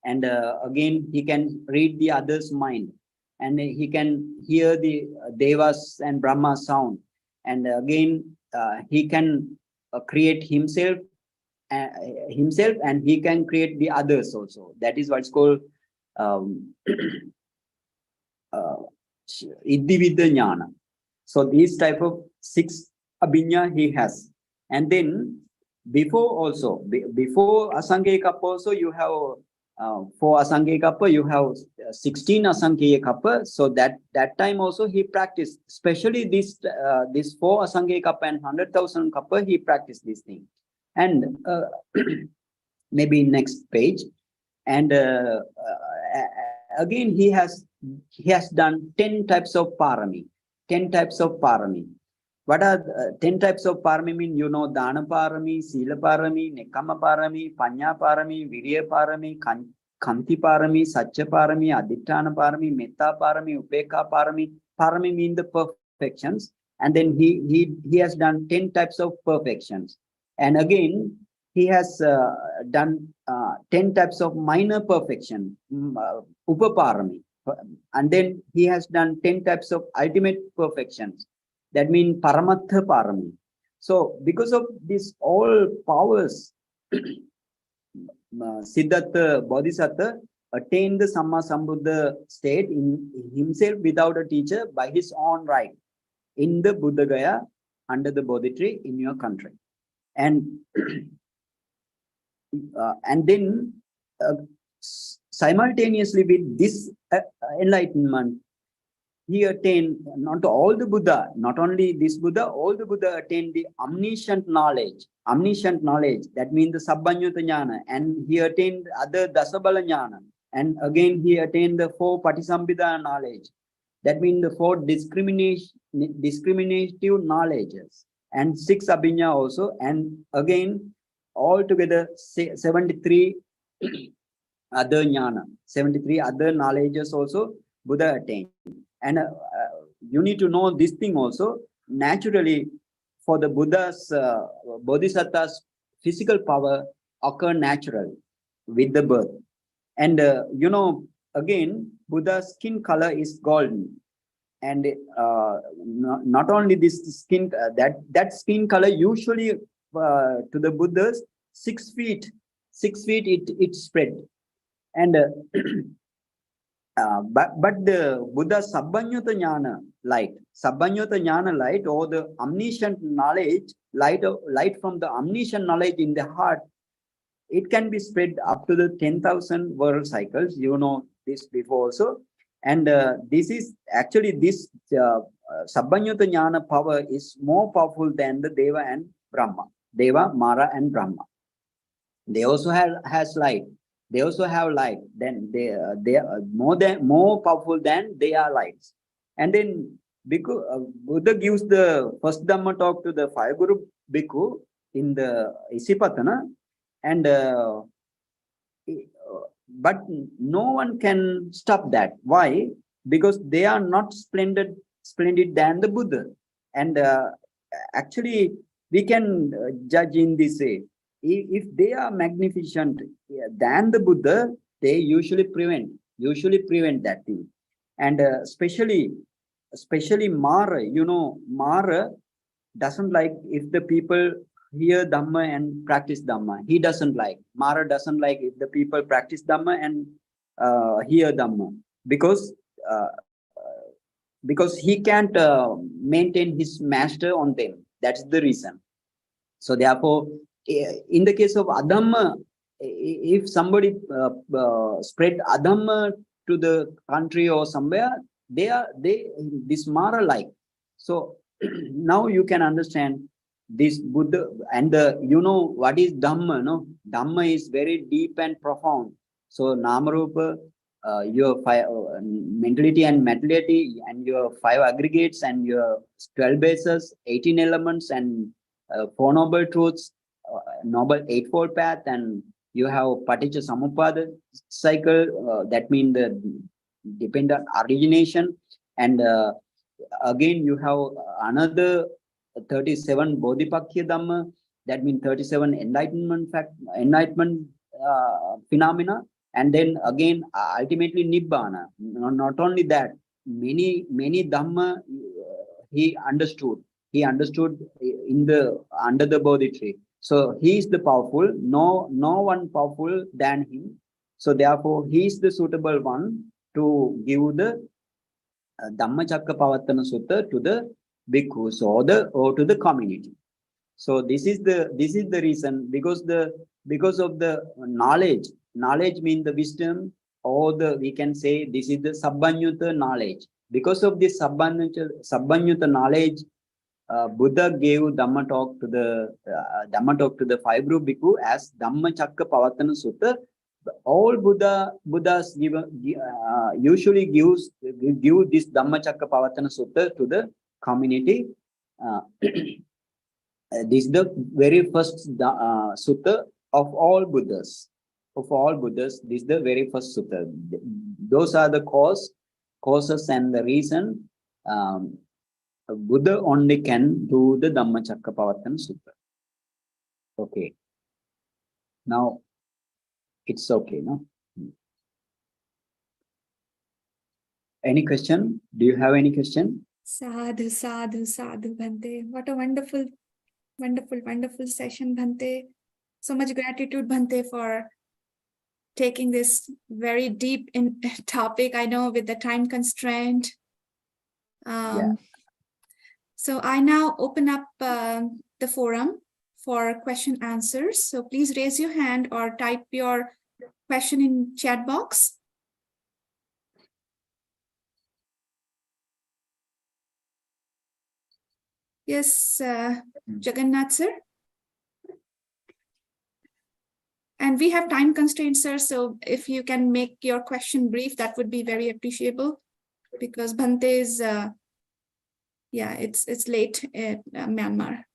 And again he can read the other's mind, and he can hear the devas and Brahma sound. And again he can create himself and he can create the others also. That is what's called Iddhividya jnana. So these type of 6 abhinya he has. And then before Asankhya kappa also you have for Asankhya kappa you have 16 Asankhya kappa. So that time also he practiced, especially this 4 Asankhya kappa and 100,000 kappa, he practiced this thing. And maybe next page. And again he has done 10 types of parami. 10 types of parami. What are 10 types of parami mean? You know, Dana parami, Sila parami, Nekama parami, Panya parami, Virya parami, Kanti parami, Satya parami, Aditthana parami, Metta parami, Upeka parami. Parami mean the perfections. And then he has done 10 types of perfections. And again, he has done 10 types of minor perfection, Upaparami. And then he has done 10 types of ultimate perfections. That means Paramatha Parami. So because of these all powers, Siddhartha Bodhisattva attained the Samma Sambuddha state in himself without a teacher by his own right in the Buddha Gaya under the Bodhi tree in your country. And and then simultaneously with this enlightenment, he attained not all the Buddha, not only this Buddha, all the Buddha attained the omniscient knowledge. Omniscient knowledge, that means the Sabbanyuta jnana, and he attained other Dasabala jnana. And again, he attained the 4 Patisambhida knowledge. That means the 4 discriminative knowledges, and 6 abhinya also. And again, altogether 73 other jnana, 73 other knowledges also Buddha attained. And you need to know this thing also. Naturally, for the Buddha's, Bodhisattva's physical power occur naturally with the birth. And you know, again, Buddha's skin color is golden. And not only this skin, that skin color usually to the Buddhas 6 feet. 6 feet it spread. And but the Buddha Sabbanyuta jnana light, or the omniscient knowledge, light from the omniscient knowledge in the heart, it can be spread up to the 10,000 world cycles. You know this before also. And this is actually this Sabbanyuta jnana power is more powerful than the Deva and Brahma. Deva, Mara and Brahma. They also has light. They also have light. Then they are more powerful than they are lights. And then Buddha gives the first Dhamma talk to the 5 Guru Bhikkhu in the Isipatana, and but no one can stop that. Why? Because they are not splendid than the Buddha. And actually, we can judge in this way. If they are magnificent than the Buddha, they usually prevent that thing. And especially Mara, Mara doesn't like if the people hear Dhamma and practice Dhamma. He doesn't like. Mara doesn't like if the people practice Dhamma and hear Dhamma, because he can't maintain his master on them. That's the reason. So therefore, in the case of Adhamma, if somebody spread Adhamma to the country or somewhere, this Mara like. So now you can understand this Buddha and what is Dhamma. No, Dhamma is very deep and profound. So Namarupa, your five mentality and materiality, and your 5 aggregates, and your 12 bases, 18 elements, and 4 noble truths, noble eightfold path, and you have Paticca Samuppada cycle. That means the dependent origination, and again you have another 37 Bodhipakya Dhamma. That means 37 enlightenment phenomena. And then again, ultimately Nibbana. Not only that, many Dhamma he understood. He understood under the Bodhi tree. So he is the powerful. No one powerful than him. So therefore, he is the suitable one to give the Dhammacakkappavattana Sutta to the bhikkhus or to the community. So this is the reason, because of the knowledge. Knowledge means the wisdom, or we can say this is the Sabbanyuta knowledge. Because of this Sabbanyuta knowledge, Buddha gave Dhamma talk to the 5 group bhikkhu as Dhammacakkappavattana Sutta. All Buddhas usually give this Dhammacakkappavattana Sutta to the community. This is the very first sutta of all Buddhas. This is the very first sutta. Those are the causes and the reason Buddha only can do the Dhammacakkappavattana Sutta. Okay. Now it's okay, no? Any question? Do you have any question?
Sadhu, sadhu, sadhu, Bhante. What a wonderful session, Bhante. So much gratitude, Bhante, for taking this very deep in topic. I know with the time constraint. So I now open up the forum for question answers. So please raise your hand or type your question in chat box. Yes, Jagannath sir. And we have time constraints, sir. So if you can make your question brief, that would be very appreciable, because Bhante is, it's late in Myanmar.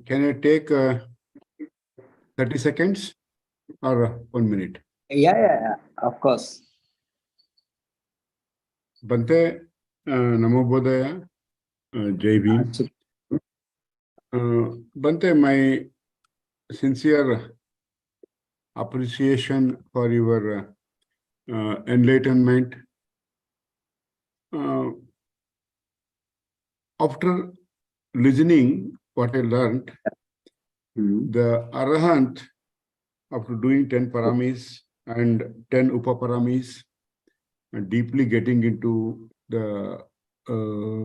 Can I take 30 seconds or 1 minute?
Yeah, of course.
Bhante, Namo Bodhaya, Jai Bhim. Bhante, my sincere appreciation for your enlightenment. After listening what I learned, the Arahant, after doing 10 paramis and 10 upaparamis, and deeply getting into the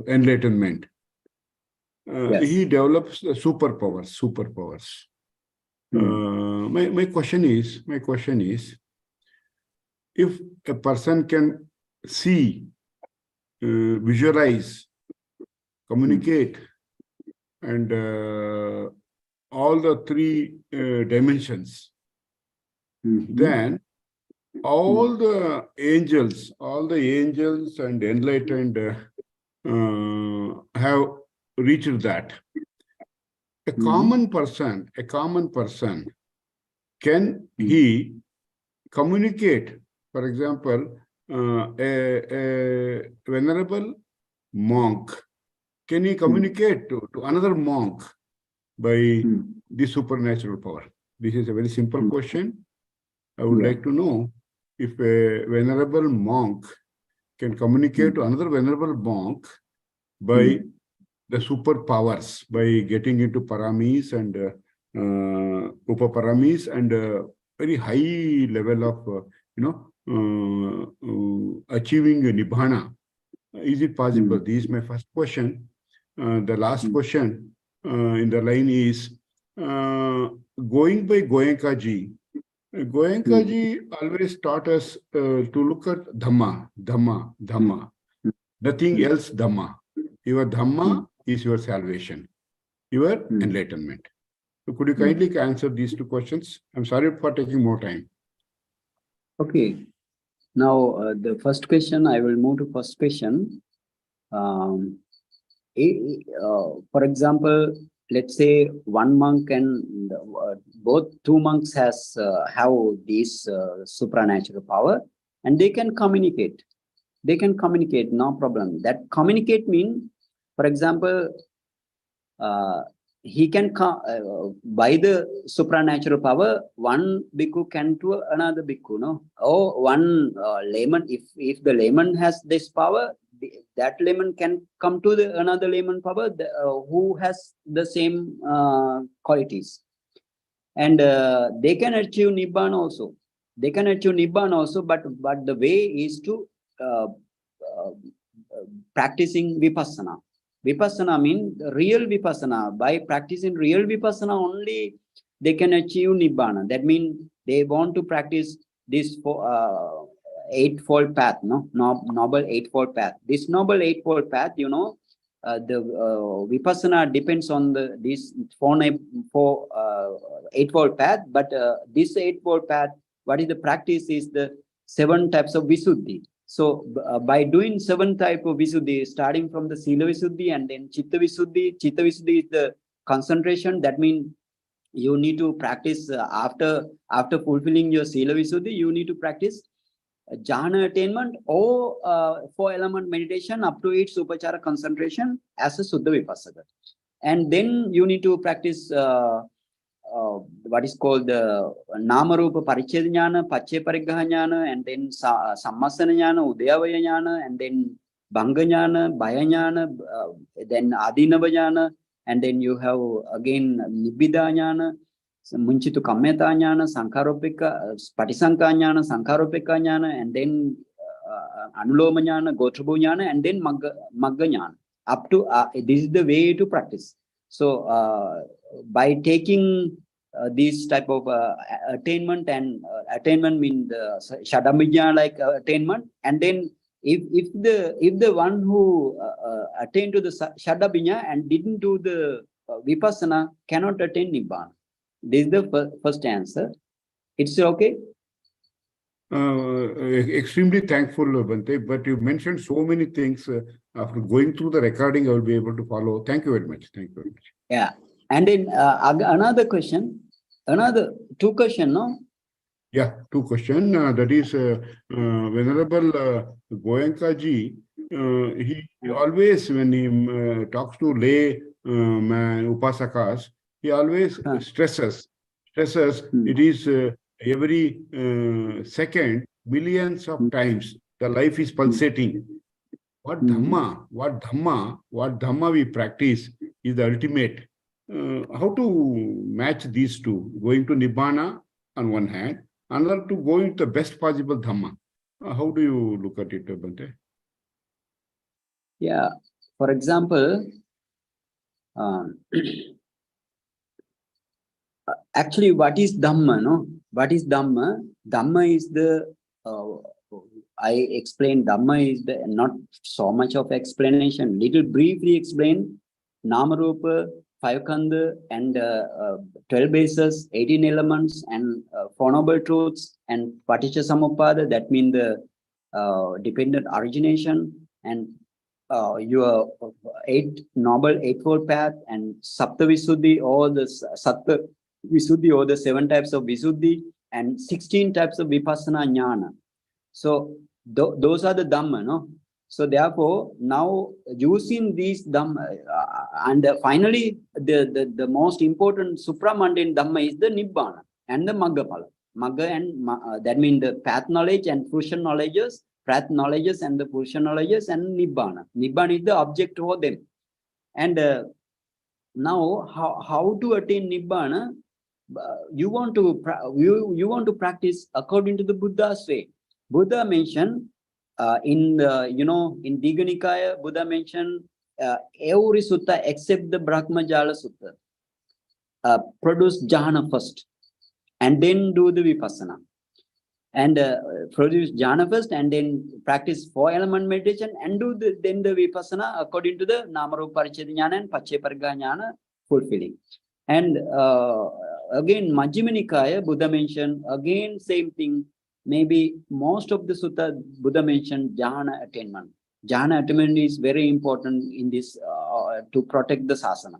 enlightenment,
Yes.
he develops the superpowers. My question is, if a person can see, visualize, communicate, and all the 3 dimensions, then all the angels and enlightened have reached that. A common person can he communicate, for example, a venerable monk, can he communicate to another monk by the supernatural power? This is a very simple question. I would like to know if a venerable monk can communicate to another venerable monk by the superpowers, by getting into paramis and upaparamis and very high level of, achieving nibbana. Is it possible? This is my first question. The last question in the line is, going by Goenka-ji, Goenka-ji always taught us to look at Dhamma, Dhamma, Dhamma. Nothing else Dhamma. Your Dhamma is your salvation, your enlightenment. So could you kindly answer these two questions? I'm sorry for taking more time.
Okay. Now, the first question, I will move to first question. For example, let's say one monk and both two monks have this supernatural power, and they can communicate. They can communicate, no problem. That communicate means, for example, he can by the supernatural power, one bhikkhu can to another bhikkhu, no? Or one layman, if the layman has this power, that layman can come to the another layman power who has the same qualities, and they can achieve nibbana also. They can achieve nibbana also, but the way is to practicing vipassana. Vipassana means real vipassana. By practicing real vipassana only, they can achieve nibbana. That means they want to practice this eightfold path, no? Noble eightfold path. This noble eightfold path, the vipassana depends on this four eightfold path. But this eightfold path, what is the practice is the 7 types of visuddhi. So by doing 7 types of visuddhi, starting from the sila visuddhi and then chitta visuddhi. Chitta visuddhi is the concentration. That means you need to practice after fulfilling your sila visuddhi, you need to practice jhana attainment or 4-element meditation up to its upachara concentration as a suddha vipassaka. And then you need to practice what is called the Namarupa Paricheda Jnana, Paccaya Pariggaha Jnana, and then Sammasana Jnana, Udayavaya Jnana, and then Bhanga Jnana, Bhaya Jnana, then Adinava Jnana, and then you have again Nibbida Jnana, Munchitu Kammeta Jnana, Sankaropika, Patisanka Jnana, Sankaropika Jnana, and then Anuloma Jnana, Gotrabhu Jnana, and then Magga Jnana. Up to this is the way to practice. So by taking this type of attainment, and attainment means the Shadamijna like attainment, and then if the one who attained to the Shadamijna and didn't do the Vipassana cannot attain Nibbana. This is the first answer. It's okay?
Extremely thankful, Bhante, but you mentioned so many things. After going through the recording, I will be able to follow. Thank you very much. Thank you very much.
Yeah. And then another question, two questions, no?
Yeah, 2 questions. That is, Venerable Goenka-ji, he always, when he talks to lay upasakas, he always stresses it is every second, millions of times, the life is pulsating. What Dhamma we practice is the ultimate. How to match these two? Going to Nibbana on one hand, another to go into the best possible Dhamma. How do you look at it, Bhante?
Yeah. For example, actually, what is Dhamma? No, what is Dhamma? Dhamma is the I explained Dhamma is the not so much of explanation. Little briefly explain Namarupa, 5 Khandha, and 12 bases, 18 elements, and 4 noble truths, and Paticca Samuppada. That means the dependent origination, and your 8 noble eightfold path, and Sapta Visuddhi, all the Visuddhi, or the 7 types of Visuddhi, and 16 types of Vipassana Jnana. So those are the Dhamma, no? So therefore, now using these Dhamma, and finally, the most important supramundane Dhamma is the Nibbana and the Maggaphala. Magga and that means the path knowledge and fruition knowledges, path knowledges and the fruition knowledges, and Nibbana. Nibbana is the object for them. And now, how to attain Nibbana? You want to practice according to the Buddha's way. Buddha mentioned in the in Digha Nikaya, Buddha mentioned every sutta except the Brahmajala Sutta produce jhana first, and then do the vipassana. And produce jhana first, and then practice 4-element meditation, and do then the vipassana according to the Namarupa Paricheda Jnana and Paccayapariggha Jnana fulfilling. And again, Majjhima Nikaya, Buddha mentioned again same thing. Maybe most of the sutta Buddha mentioned jhana attainment. Jhana attainment is very important in this to protect the sasana.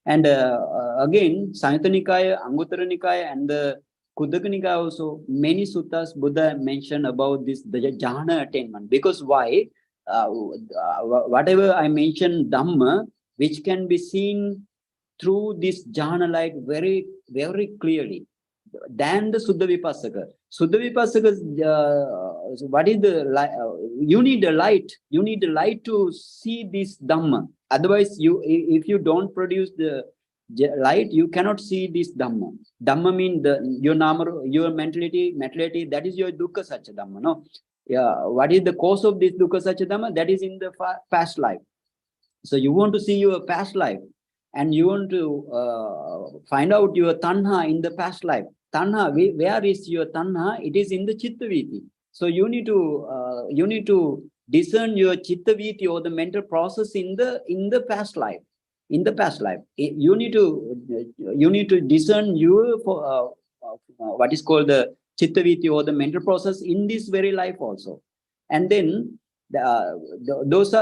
And again, Samyutta Nikaya, Anguttara Nikaya, and the Khuddaka Nikaya also, many suttas Buddha mentioned about this the jhana attainment. Because why? Whatever I mentioned, Dhamma, which can be seen through this jhana light very, very clearly than the Suddha Vipassaka. Suddha Vipassaka, what is the light? You need a light. You need a light to see this Dhamma. Otherwise, if you don't produce the light, you cannot see this Dhamma. Dhamma means your mentality, that is your dukkha satya Dhamma. No? What is the cause of this dukkha satya Dhamma? That is in the past life. So you want to see your past life, and you want to find out your tanha in the past life. Tanha, where is your tanha? It is in the chitta viti. So you need to discern your chitta viti, or the mental process in the past life. In the past life, you need to discern your what is called the chitta viti, or the mental process in this very life also. And then those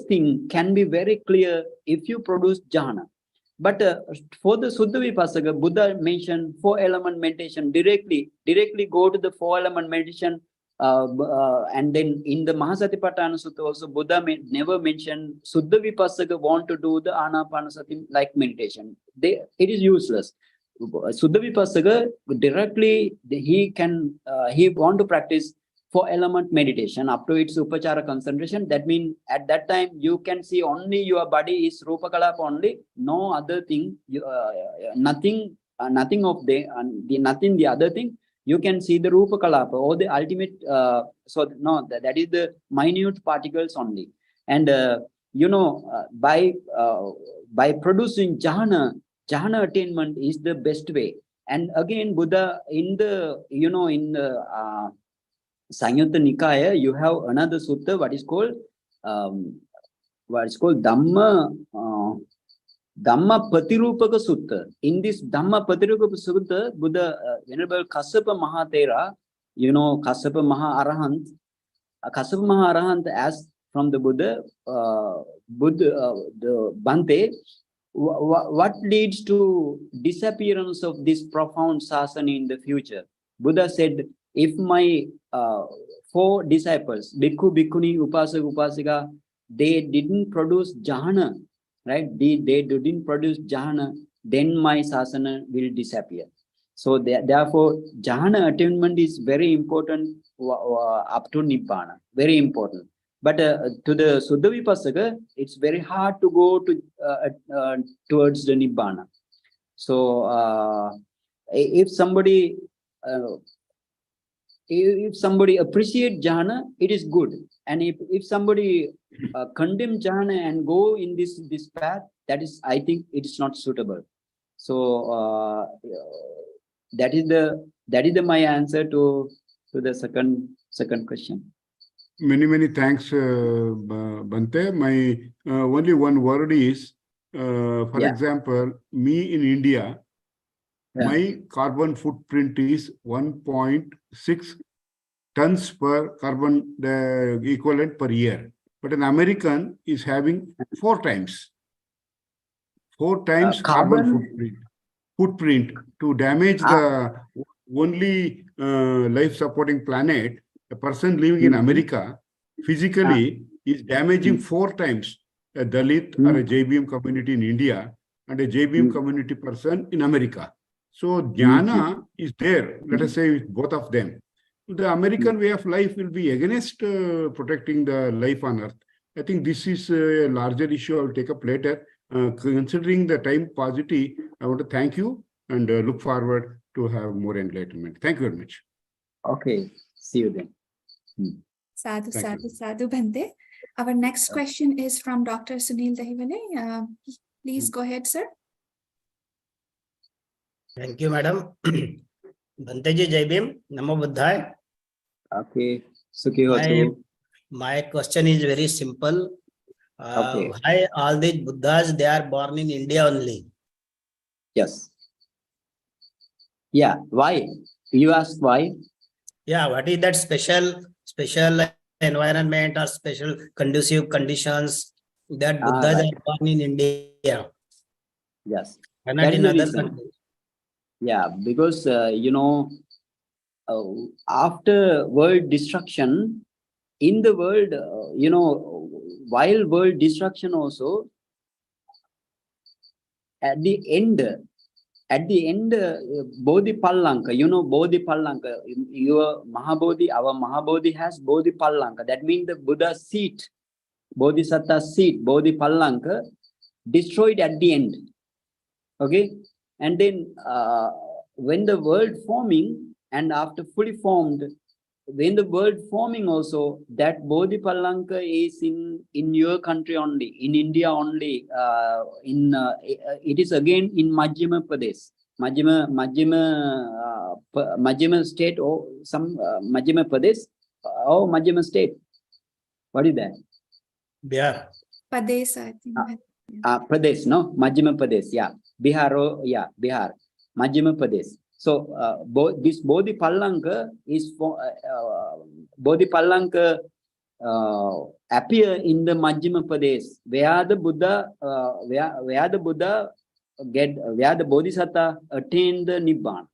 things can be very clear if you produce jhana. But for the Suddha Vipassaka, Buddha mentioned 4-element meditation. Directly go to the 4-element meditation. And then in the Mahasatipatthana Sutta also, Buddha never mentioned Suddha Vipassaka want to do the Anapanasati like meditation. It is useless. Suddha Vipassaka directly he want to practice 4-element meditation up to its upachara concentration. That means at that time you can see only your body is rupa kalapa only, no other thing, nothing of the other thing. You can see the rupa kalapa, or the ultimate. That is the minute particles only. And by producing jhana attainment is the best way. And again, Buddha in the Samyutta Nikaya, you have another sutta, what is called Dhamma Patirupaka Sutta. In this Dhamma Patirupaka Sutta, Buddha, Venerable Kassapa Mahatera, Kassapa Maha Arahant asked from the Buddha, the Bhante, what leads to disappearance of this profound sasana in the future? Buddha said, if my 4 disciples, Bhikkhu, Bhikkhuni, Upasaka, Upasika, they didn't produce jhana, right? They didn't produce jhana, then my sasana will disappear. So therefore, jhana attainment is very important up to Nibbana, very important. But to the Suddha Vipassaka, it's very hard to go to towards the Nibbana. So if somebody appreciates jhana, it is good. And if somebody condemn jhana and go in this path, that is, I think it is not suitable. So that is my answer to the second question.
Many thanks, Bhante. My only one word is, for example, me in India, my carbon footprint is 1.6 tons per carbon equivalent per year. But an American is having 4 times carbon footprint. footprint to damage the only life-supporting planet. A person living in America physically is damaging 4 times a Dalit or a JBM community in India and a JBM community person in America. So jnana is there, let us say, with both of them. The American way of life will be against protecting the life on earth. I think this is a larger issue I will take up later. Considering the time paucity, I want to thank you and look forward to have more enlightenment. Thank you very much.
Okay, see you then.
Sadhu,
Thank
sadhu,
you.
sadhu, Bhante. Our next question is from Dr. Sunil Dahivale. Please go ahead, sir.
Thank you, madam. Bhante ji, Jai Bhim, Namo Buddhaya.
Okay, Sukhi Hotu.
My question is very simple.
Okay.
Why all these Buddhas, they are born in India only?
Yes. Yeah, why? You ask why?
Yeah, what is that special environment or special conducive conditions that Buddhas
right.
are born in India
Yes.
and not
That
in
is the
other
reason.
countries?
Yeah, because, after world destruction, in the world, while world destruction also, at the end, Bodhi Pallanka, Bodhi Pallanka, your Mahabodhi, our Mahabodhi has Bodhi Pallanka. That means the Buddha's seat, Bodhisattva's seat, Bodhi Pallanka, destroyed at the end. Okay? And then when the world forming and after fully formed, when the world forming also, that Bodhi Pallanka is in your country only, in India only, it is again in Majjhima Pradesh, Majjhima state or some Majjhima Pradesh or Majjhima state. What is that?
Bihar.
Pradesh, I think.
Pradesh, no? Majjhima Pradesh, yeah. Bihar, yeah, Bihar. Majjhima Pradesh. So this Bodhi Pallanka is for Bodhi Pallanka appear in the Majjhima Pradesh, where the Buddha, where the Bodhisattva attain the Nibbana,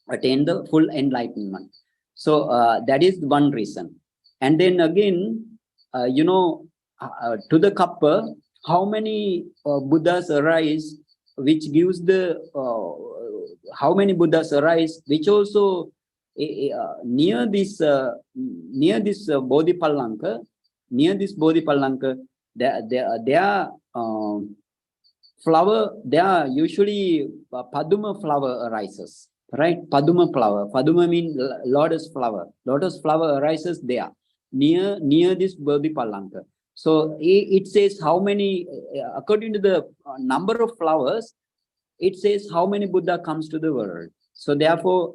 attain the full enlightenment. So that is one reason. And then again, to the Kappa, how many Buddhas arise, which gives the how many Buddhas arise, which also near this Bodhi Pallanka, there are flower. There are usually Paduma flower arises, right? Paduma flower. Paduma means lotus flower. Lotus flower arises there near this Bodhi Pallanka. So it says how many, according to the number of flowers, it says how many Buddha comes to the world. So therefore,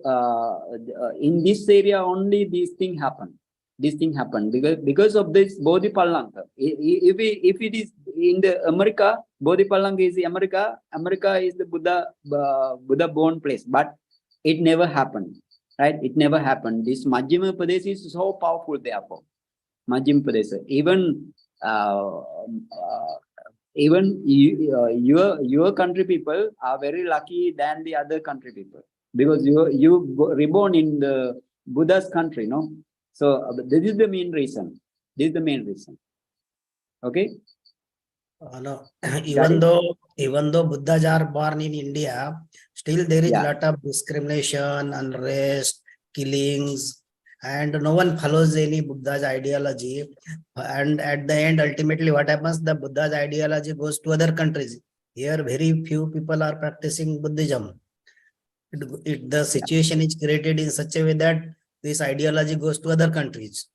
in this area only these things happen. This thing happened because of this Bodhi Pallanka. If it is in the America, Bodhi Pallanka is the America. America is the Buddha born place, but it never happened, right? It never happened. This Majjhima Pradesh is so powerful. Therefore, Majjhima Pradesh, even your country people are very lucky than the other country people, because you reborn in the Buddha's country, no? So this is the main reason. This is the main reason. Okay.
No. Even though Buddhas are born in India, still there is a lot of discrimination, unrest, killings, and no one follows any Buddha's ideology. And at the end, ultimately, what happens? The Buddha's ideology goes to other countries. Here, very few people are practicing Buddhism. The situation is created in such a way that this ideology goes to other countries.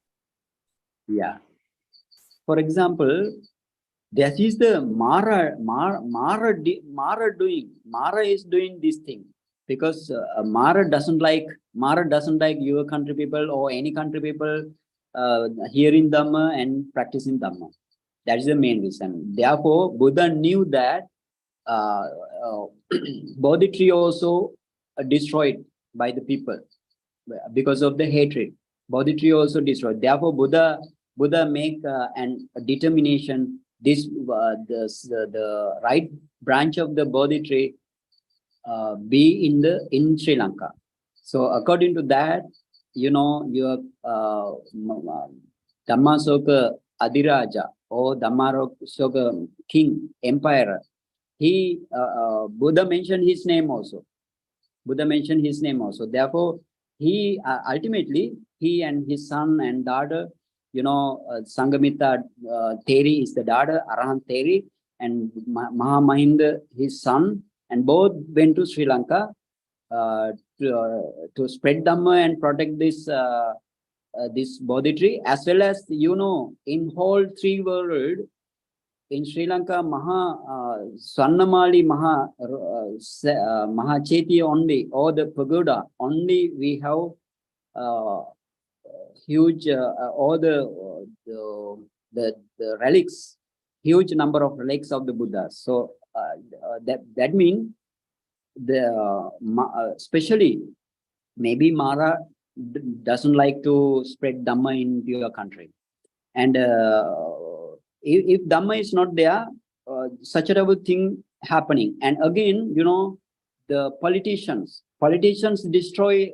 Yeah. For example, that is the Mara is doing this thing, because Mara doesn't like your country people or any country people hearing Dhamma and practicing Dhamma. That is the main reason. Therefore, Buddha knew that Bodhi tree also destroyed by the people because of the hatred. Bodhi tree also destroyed. Therefore, Buddha make an determination. The right branch of the Bodhi tree be in Sri Lanka. So according to that, you know, your Dhammacakkappavattana Adiraja or Dhammacakkappavattana king, emperor, he Buddha mentioned his name also. Buddha mentioned his name also. Therefore, he ultimately, he and his son and daughter, you know, Sangamita Theri is the daughter, Arahant Theri, and Mahamahinda, his son, and both went to Sri Lanka to spread Dhamma and protect this this Bodhi tree, as well as, you know, in whole three world, in Sri Lanka, Swarnamali Mahacheti only, or the pagoda only, we have huge, all the relics, huge number of relics of the Buddhas. So that means especially maybe Mara doesn't like to spread Dhamma into your country, and if Dhamma is not there, such a type of thing happening. And again, you know, the politicians destroy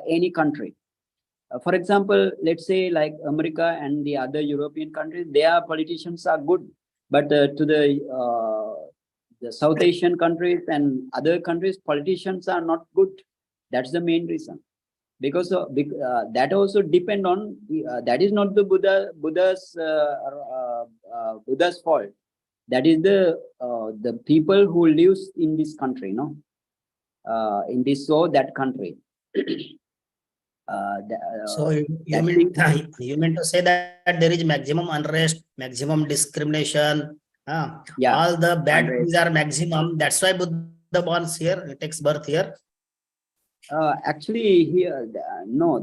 any country. For example, let's say like America and the other European countries, their politicians are good, but to the South Asian countries and other countries, politicians are not good. That's the main reason. Because that also depend on, that is not the Buddha's fault. That is the people who lives in this country, no, in this or that country.
So you mean to say that there is maximum unrest, maximum discrimination,
yeah,
all the bad
unrest.
things are maximum. That's why Buddha borns here, it takes birth here.
Actually, here, no,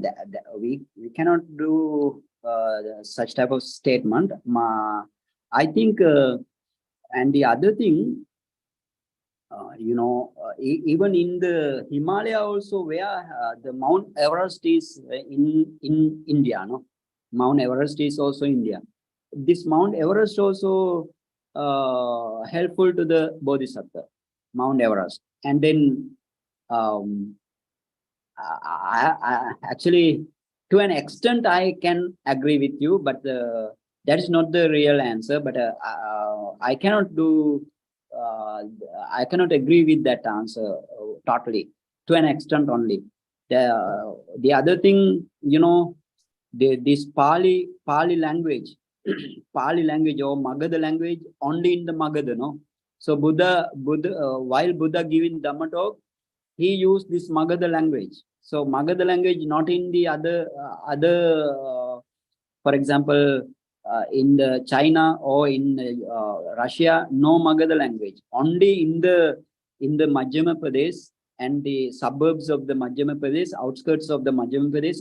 we cannot do such type of statement. I think, and the other thing, you know, even in the Himalaya also, where the Mount Everest is in India, no, Mount Everest is also India. This Mount Everest also helpful to the Bodhisattva, Mount Everest, and then. I actually, to an extent, I can agree with you, but that is not the real answer. But I cannot do, I cannot agree with that answer totally, to an extent only. The other thing, you know, this Pali language, Pali language or Magadha language, only in the Magadha, no. So Buddha, while Buddha giving Dhamma talk, he used this Magadha language. So Magadha language not in the other for example, in the China or in Russia, no Magadha language. Only in the Madhyama Pradesh and the suburbs of the Madhyama Pradesh, outskirts of the Madhyama Pradesh,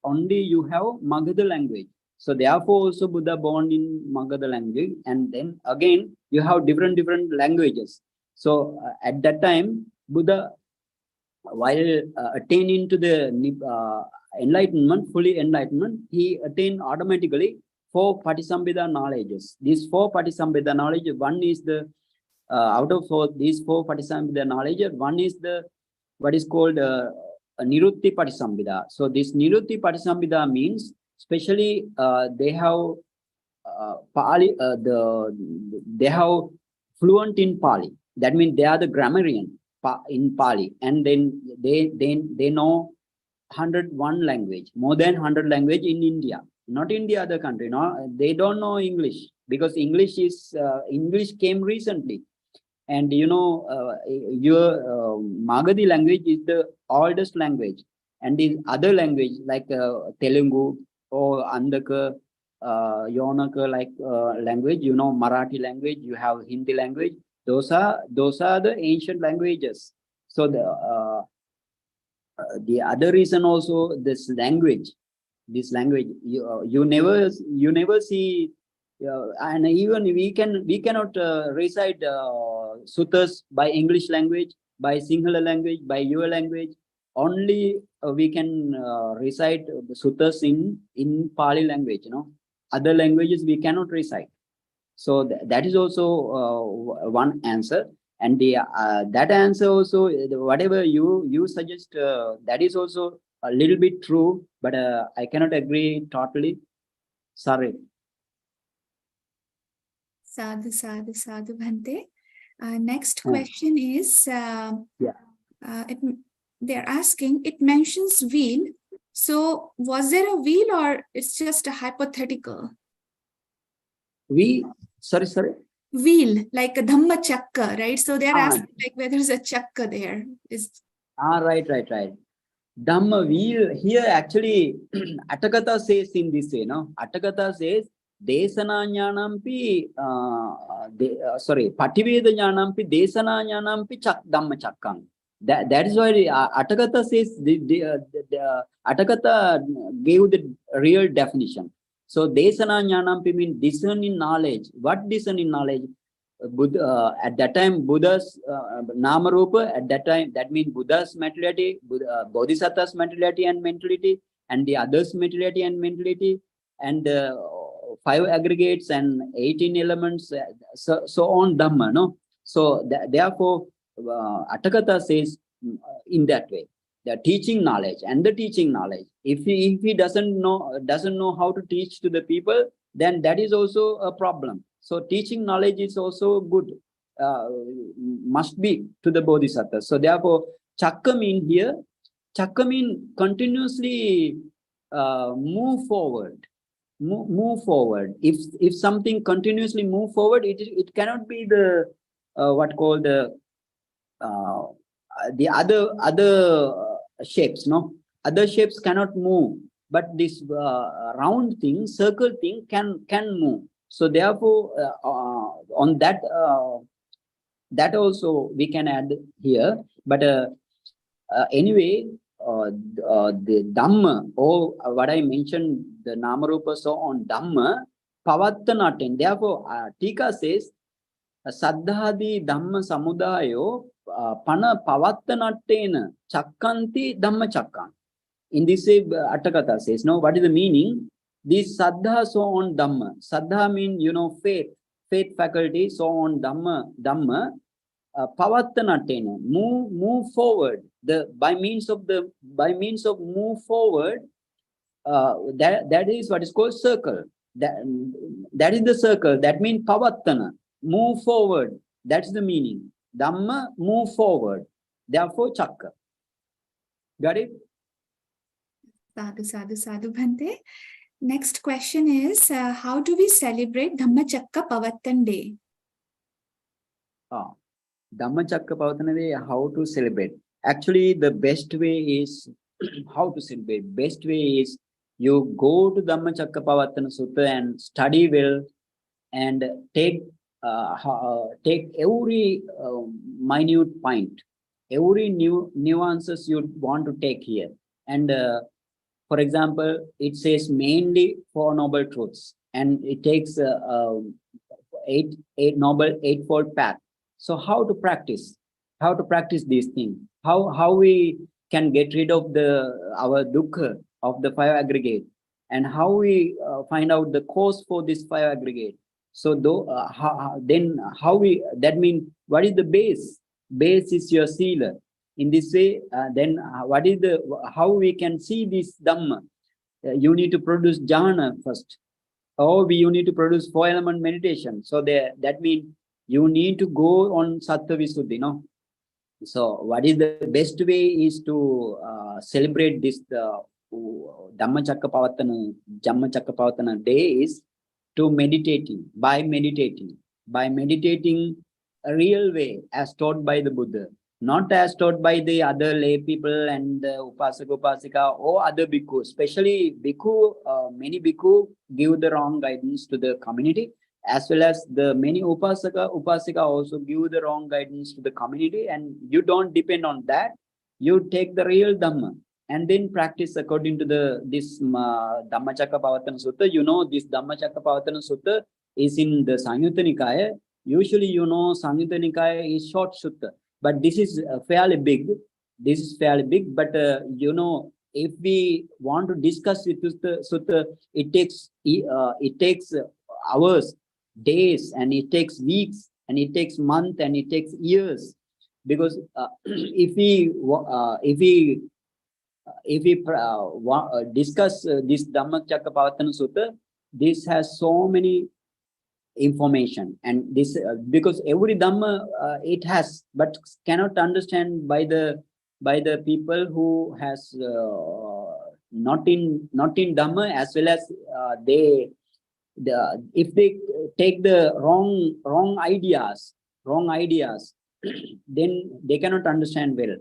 only you have Magadha language. So therefore also Buddha born in Magadha language, and then again you have different languages. So at that time, Buddha, while attaining to the enlightenment, fully enlightenment, he attained automatically 4 Patisambhida knowledges. These 4 Patisambhida knowledge, one is the out of these 4 Patisambhida knowledge, one is the what is called Nirutti Patisambhida. So this Nirutti Patisambhida means, especially they have Pali, they have fluent in Pali. That means they are the grammarian in Pali, and then they know 101 language, more than 100 language in India, not in the other country. No, they don't know English, because English came recently, and you know your Magadhi language is the oldest language, and the other language like Telugu or Andaka, Yonaka like language, you know, Marathi language, you have Hindi language. Those are the ancient languages. So the other reason also, this language you never see, and even we cannot recite suttas by English language, by Sinhala language, by your language. Only we can recite the suttas in Pali language. You know, other languages we cannot recite. So that is also one answer. And that answer also, whatever you suggest, that is also a little bit true, but I cannot agree totally. Sorry.
Sadhu, sadhu, sadhu, Bhante. Next question is, they're asking, it mentions wheel. So was there a wheel or it's just a hypothetical?
Sorry.
Wheel, like a Dhammacakka, right? So they're asking like whether there's a chakka there.
Right. Dhamma wheel, here actually, Attakatha says in this way, no? Attakatha says, Desana Jnanampi, Pativeda Jnanampi, Desana Jnanampi Dhammacakkam. That is why Attakatha says, Attakatha gave the real definition. So, Desana Jnanampi means discerning knowledge. What discerning knowledge? Buddha, at that time, Buddha's Namarupa, at that time, that means Buddha's materiality, Bodhisattva's materiality and mentality, and the others' materiality and mentality, and 5 aggregates and 18 elements, so on Dhamma, no? So, therefore, Attakatha says in that way, the teaching knowledge and the teaching knowledge. If he doesn't know how to teach to the people, then that is also a problem. So teaching knowledge is also good, must be to the Bodhisattva. So therefore, Chakka mean here, Chakka mean continuously move forward. Move forward. If something continuously move forward, it cannot be the the other shapes. No, other shapes cannot move, but this round thing, circle thing can move. So therefore, on that that also we can add here. But anyway, the Dhamma, or what I mentioned, the Namarupa, so on Dhamma, Pavattana. Therefore, Tika says, Saddhadi Dhamma Samudayo Pana Pavattanattena Chakkanti Dhammacakkan. In this way, Attakatha says, no, what is the meaning? This Saddha, so on Dhamma. Saddha means, faith faculty, so on Dhamma. Pavattanattena, move forward. By means of move forward, that is what is called circle. That is the circle. That means Pavattana, move forward. That's the meaning. Dhamma, move forward. Therefore, Chakka. Got it?
Sadhu, sadhu, sadhu, Bhante. Next question is, how do we celebrate Dhammacakkappavattana Day?
Dhammacakkappavattana Day, how to celebrate? Actually, the best way is how to celebrate. Best way is you go to Dhammacakkappavattana Sutta and study well, and take every minute point, every new nuances you want to take here. And for example, it says mainly 4 noble truths, and it takes eightfold path. So how to practice? How to practice these things? How we can get rid of our dukkha of the 5 aggregate, and how we find out the cause for this 5 aggregate. So that means what is the base? Base is your sila. In this way, then how we can see this Dhamma? You need to produce jhana first, or you need to produce 4 element meditation. So that means you need to go on Sattva Visuddhi, no? So what is the best way is to celebrate this Dhammacakkappavattana Day is to by meditating a real way as taught by the Buddha, not as taught by the other lay people and upasaka upasika or other bhikkhu. Especially bhikkhu, many bhikkhu give the wrong guidance to the community, as well as the many upasika also give the wrong guidance to the community, and you don't depend on that. You take the real Dhamma and then practice according to this Dhammacakkappavattana Sutta. This Dhammacakkappavattana Sutta is in the Samyutta Nikaya. Usually, Samyutta Nikaya is short sutta, but this is fairly big. But if we want to discuss with the sutta, it takes hours, days, and it takes weeks and it takes months and it takes years, because if we discuss this Dhammacakkappavattana Sutta, this has so many information, and this because every Dhamma it has, but cannot understand by the people who has not in Dhamma, as well as if they take the wrong ideas, then they cannot understand well.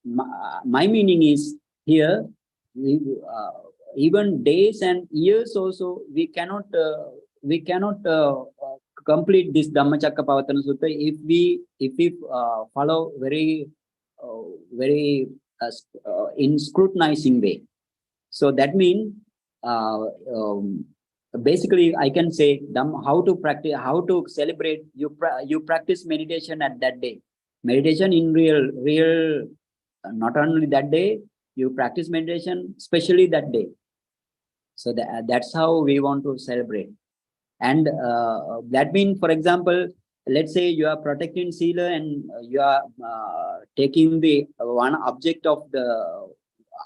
My meaning is here, even days and years also we cannot complete this Dhammacakkappavattana Sutta if we follow very in scrutinizing way. So that means basically I can say how to practice, how to celebrate. You practice meditation at that day, meditation in real not only that day, you practice meditation especially that day. So that's how we want to celebrate. And that means, for example, let's say you are protecting Sila and you are taking the one object of the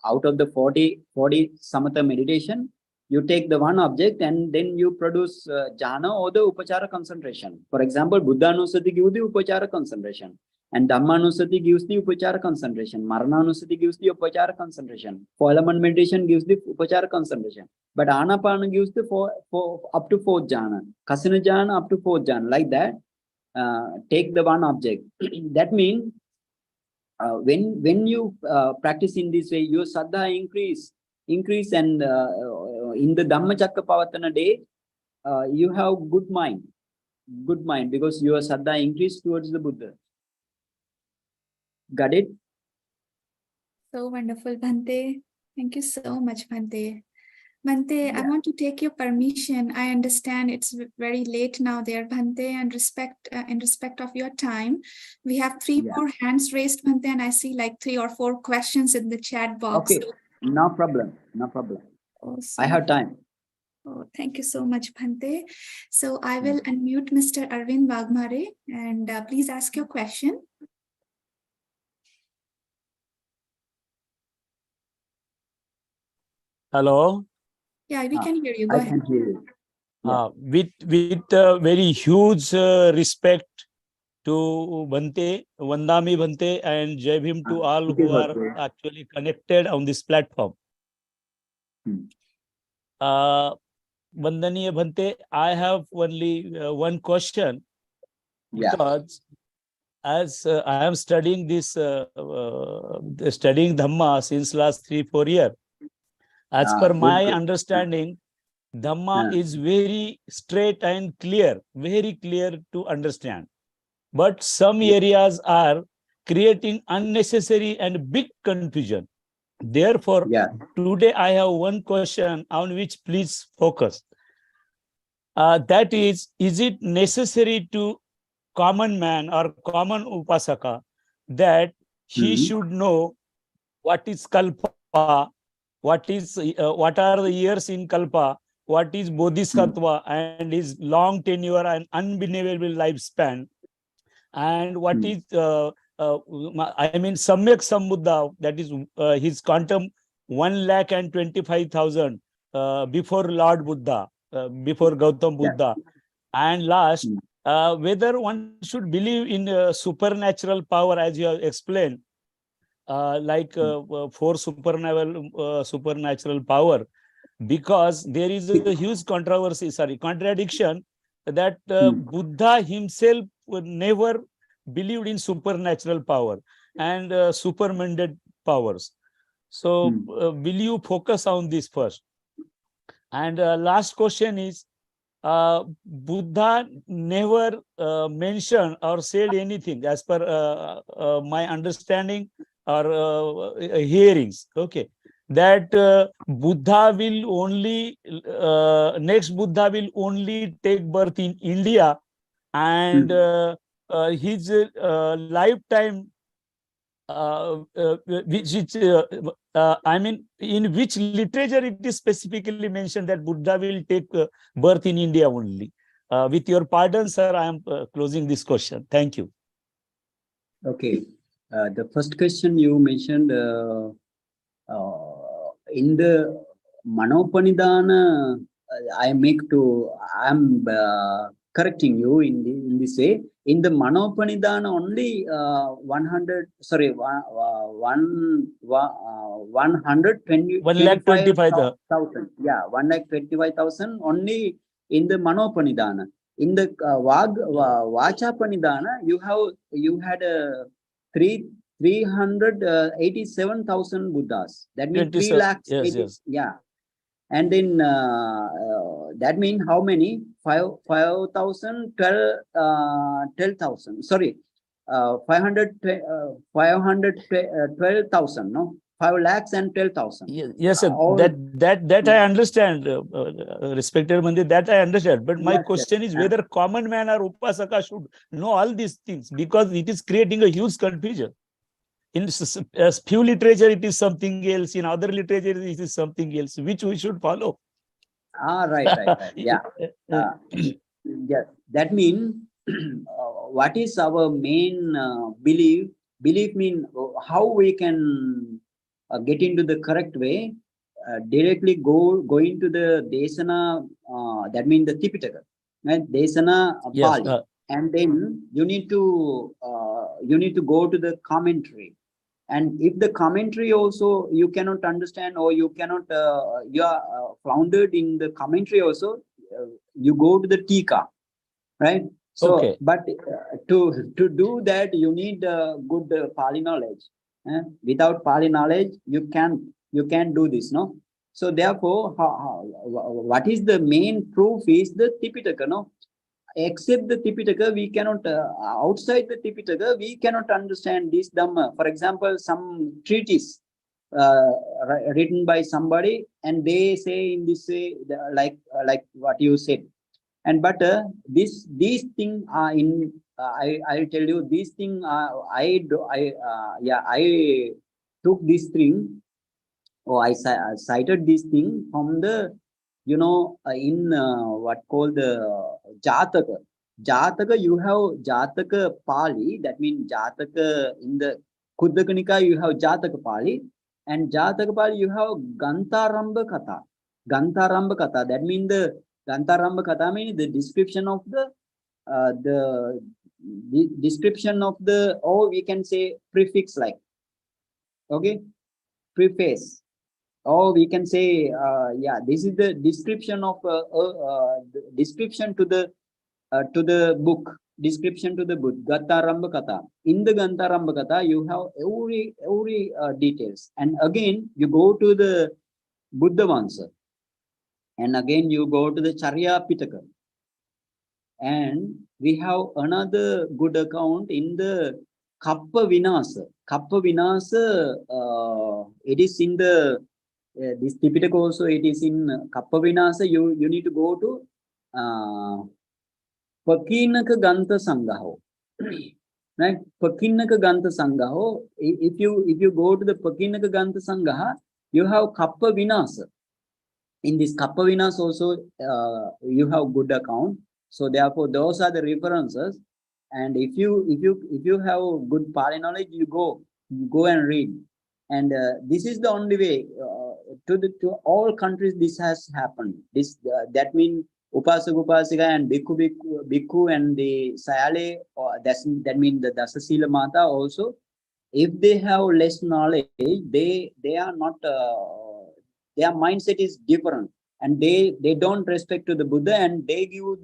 out of the 40 Samatha meditation, you take the one object and then you produce jhana or the upachara concentration. For example, Buddhanusati gives the upachara concentration, and Dhammanusati gives the upachara concentration, Marananusati gives the upachara concentration, Follaman meditation gives the upachara concentration, but Anapana gives the up to 4th jhana, Kasina jhana up to 4th jhana, like that. Take the one object. That means when you practice in this way, your saddha increase, and in the Dhammacakkappavattana day, you have good mind, because your saddha increase towards the Buddha. Got it?
So wonderful, Bhante. Thank you so much, Bhante. Bhante, I want to take your permission. I understand it's very late now there, Bhante, and in respect of your time, we have 3 more hands raised, Bhante, and I see like 3 or 4 questions in the chat box.
Okay, no problem.
Awesome.
I have time.
Oh, thank you so much, Bhante. So I will unmute Mr. Arvind Wagmare, and please ask your question.
Hello.
Yeah, we can hear you. Go
I
ahead.
can hear you.
With very huge respect to Bhante, Vandami Bhante, and Jai Bhim to all who are actually connected on this platform. Vandaniya Bhante, I have only one question, because as I am studying this, studying Dhamma since last 3-4 years, as per my understanding, Dhamma is very straight and clear, very clear to understand. But some areas are creating unnecessary and big confusion. Therefore, today I have one question on which please focus. That is it necessary to common man or common upasaka that he should know what is kalpa, what are the years in kalpa, what is bodhisattva and his long tenure and unbelievable lifespan, and what is Samyak Sambuddha, that is his quantum 1,25,000 before Lord Buddha, before Gautam Buddha, and last whether one should believe in supernatural power, as you have explained, like 4 supernatural power, because there is a huge contradiction that Buddha himself never believed in supernatural power and supermanded powers. So will you focus on this first? And last question is, Buddha never mentioned or said anything, as per my understanding or hearings, okay, that Buddha will only, next Buddha will only take birth in India, and his lifetime, in which literature it is specifically mentioned that Buddha will take birth in India only. With your pardon, sir, I am closing this question. Thank you.
Okay. The first question you mentioned in the Manopanidana, I'm correcting you in this way. In the Manopanidana only 125,000. Yeah, 125,000 only in the Manopanidana. In the Vachapanidana, you had 387,000 Buddhas. That means 3 lakhs.
Yes.
Yeah. And then that means how many? 5,000, 12,000. Sorry, 512,000. No, 5 lakhs and 12,000.
Yes, sir. That I understand, respected Mandir. That I understand. But my question is whether common man or Upasaka should know all these things, because it is creating a huge confusion. In few literature, it is something else. In other literature, it is something else, which we should follow.
Right. Yeah. Yes. That means what is our main belief? Belief means how we can get into the correct way. Directly go into the Desana. That means the Tipitaka, right? Desana Pali, and then you need to go to the commentary. And if the commentary also you cannot understand, or you cannot, you are floundered in the commentary also, you go to the Tika, right? So, but to do that, you need good Pali knowledge. Without Pali knowledge, you can't do this, no? So therefore, what is the main proof is the Tipitaka, no? Except the Tipitaka, we cannot, outside the Tipitaka, we cannot understand this Dhamma. For example, some treatise written by somebody, and they say in this way, like what you said. And but these things are in, I'll tell you, these things I took this thing, or I cited this thing from the, in what called the Jataka. Jataka, you have Jataka Pali, that means Jataka in the Khuddaka Nikaya, you have Jataka Pali, and Jataka Pali, you have Gantaramba Katha. Gantaramba Katha, that means the Gantaramba Katha means the description of the description of the, or we can say prefix, like, okay, preface. Or we can say, this is the description of description to the book, description to the book, Gantaramba Katha. In the Gantaramba Katha, you have every details. And again, you go to the Buddhavansa, and again you go to the Charya Pitaka. And we have another good account in the Kappa Vinasa. Kappa Vinasa, it is in the this Tipitaka also, it is in Kappa Vinasa. You need to go to Pakinaka Gantha Sangaho. Right? Pakinaka Gantha Sangaho. If you go to the Pakinaka Gantha Sangaha, you have Kappa Vinasa. In this Kappa Vinasa also, you have good account. So therefore, those are the references. And if you have good Pali knowledge, you go and read. And this is the only way to all countries. This has happened. This that means Upasaka Upasika and Bhikkhu and the Sayale, that means the Dasasila Mata also. If they have less knowledge, they are not. Their mindset is different, and they don't respect to the Buddha, and they give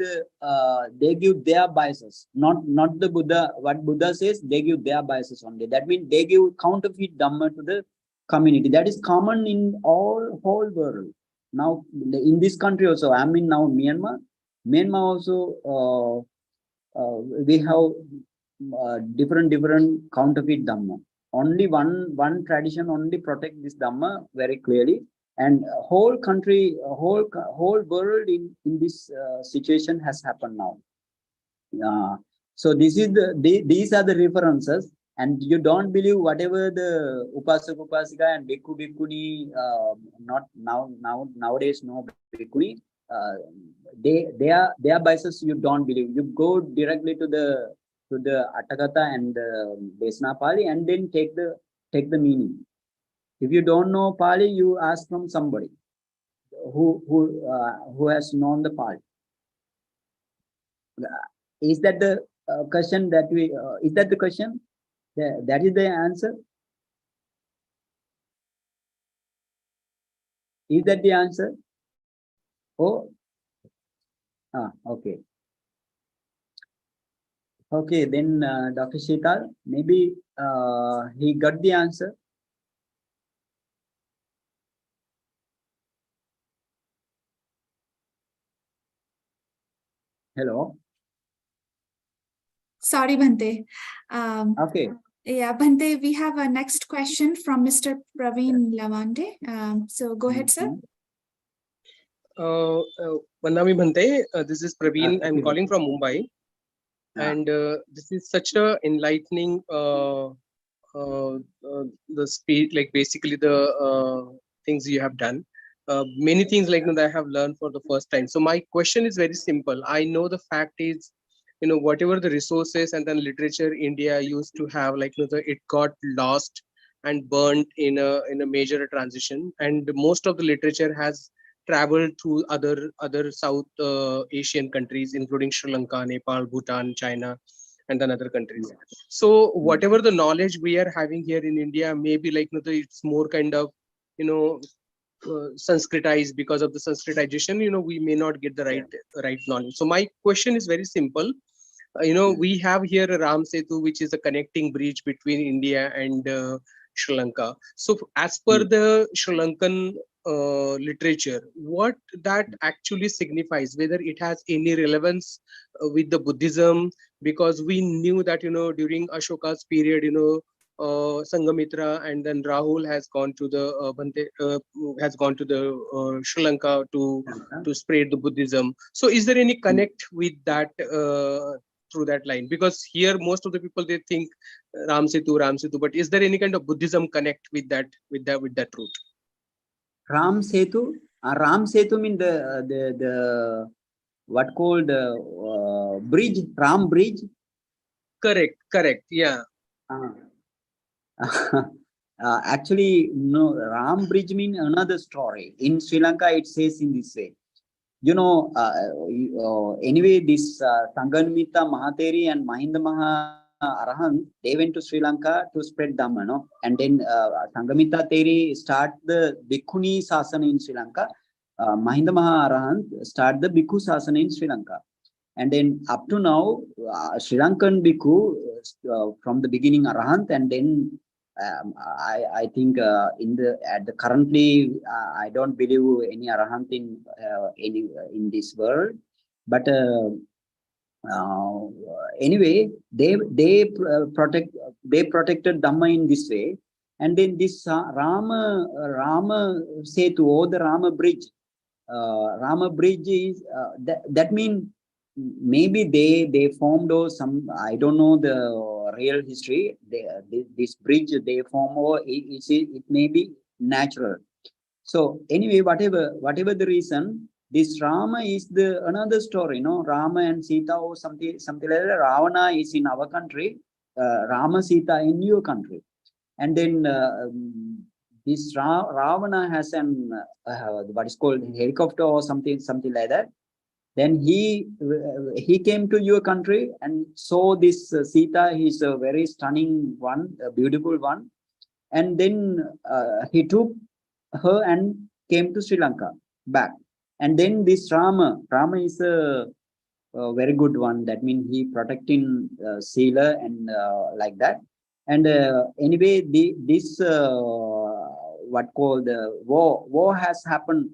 their biases, not the Buddha. What Buddha says, they give their biases only. That means they give counterfeit Dhamma to the community. That is common in whole world. Now in this country also, I mean now Myanmar also, we have different counterfeit Dhamma. Only one tradition only protect this Dhamma very clearly. And whole country, whole world in this situation has happened now. So this is these are the references, and you don't believe whatever the Upasaka Upasika and Bhikkhu Bhikkhuni, not nowadays no Bhikkhuni, their biases you don't believe. You go directly to the Atthakatha and Desana Pali and then take the meaning. If you don't know Pali, you ask from somebody who has known the Pali. Is that the question that we? Is that the question? That is the answer. Is that the answer? Oh, okay. Okay, then Dr. Sheetal, maybe he got the answer. Hello.
Sorry, Bhante.
Okay.
Yeah, Bhante, we have a next question from Mr. Praveen Lavande. So go ahead, sir.
Vandami Bhante, this is Praveen. I'm calling from Mumbai. And this is such a enlightening the speed, like basically the things you have done. Many things like that I have learned for the first time. So my question is very simple. I know the fact is, whatever the resources and then literature India used to have, like it got lost and burned in a major transition, and most of the literature has traveled through other South Asian countries, including Sri Lanka, Nepal, Bhutan, China, and then other countries. So whatever the knowledge we are having here in India, maybe like it's more kind of Sanskritized. Because of the Sanskritization, we may not get the right knowledge. So my question is very simple. We have here a Ram Setu, which is a connecting bridge between India and Sri Lanka. So as per the Sri Lankan literature, what that actually signifies, whether it has any relevance with the Buddhism, because we knew that during Ashoka's period, Sangamitra and then Rahul has gone to the Sri Lanka to spread the Buddhism. So is there any connect with that through that line? Because here most of the people, they think Ram Setu, but is there any kind of Buddhism connect with that route?
Ram Setu mean the what called bridge, Ram Bridge.
Correct. Yeah.
Actually, no. Ram Bridge mean another story. In Sri Lanka, it says in this way. Anyway, this Sangamita Mahateri and Mahinda Maha Arahant, they went to Sri Lanka to spread Dhamma, no? And then Sangamita Teri start the Bhikkhuni Sasana in Sri Lanka. Mahinda Maha Arahant start the Bhikkhu Sasana in Sri Lanka. And then up to now, Sri Lankan Bhikkhu from the beginning Arahant, and then I think currently I don't believe any Arahant in this world, but anyway, they protected Dhamma in this way, and then this Rama Setu or the Rama Bridge is that means maybe they formed or some, I don't know the real history. This bridge they form, or it may be natural. So anyway, whatever the reason, this Rama is the another story, Rama and Sita or something like that. Ravana is in our country, Rama Sita in your country, and then this Ravana has an what is called helicopter or something like that. Then he came to your country and saw this Sita. He's a very stunning one, a beautiful one. And then he took her and came to Sri Lanka back. And then this Rama is a very good one. That means he protecting Sila and like that. And anyway, this what called the war has happened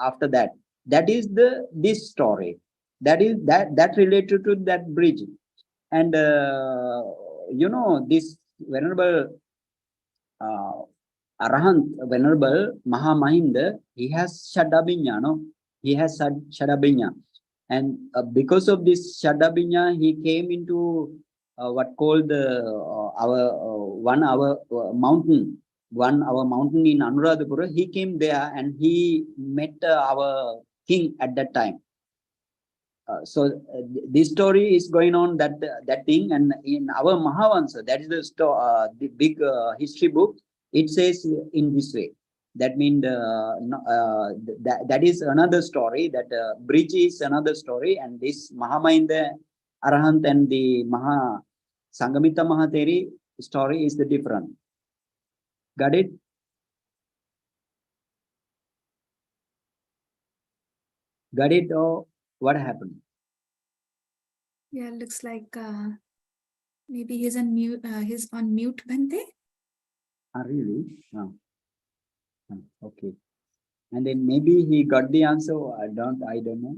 after that. That is this story. That is that related to that bridge. And this venerable Arahant, venerable Mahamahinda, he has Shadabinya, no? He has Shadabinya. And because of this Shadabinya, he came into what called our mountain in Anuradhapura. He came there and he met our king at that time. So this story is going on that thing, and in our Mahavansa, that is the big history book. It says in this way. That means that is another story. That bridge is another story, and this Mahamahinda Arahant and the Sangamita Mahateri story is the different. Got it? Got it? Or what happened?
Yeah, looks like maybe he's on mute. He's on mute, Bhante.
Really? No. Okay. And then maybe he got the answer. I don't know.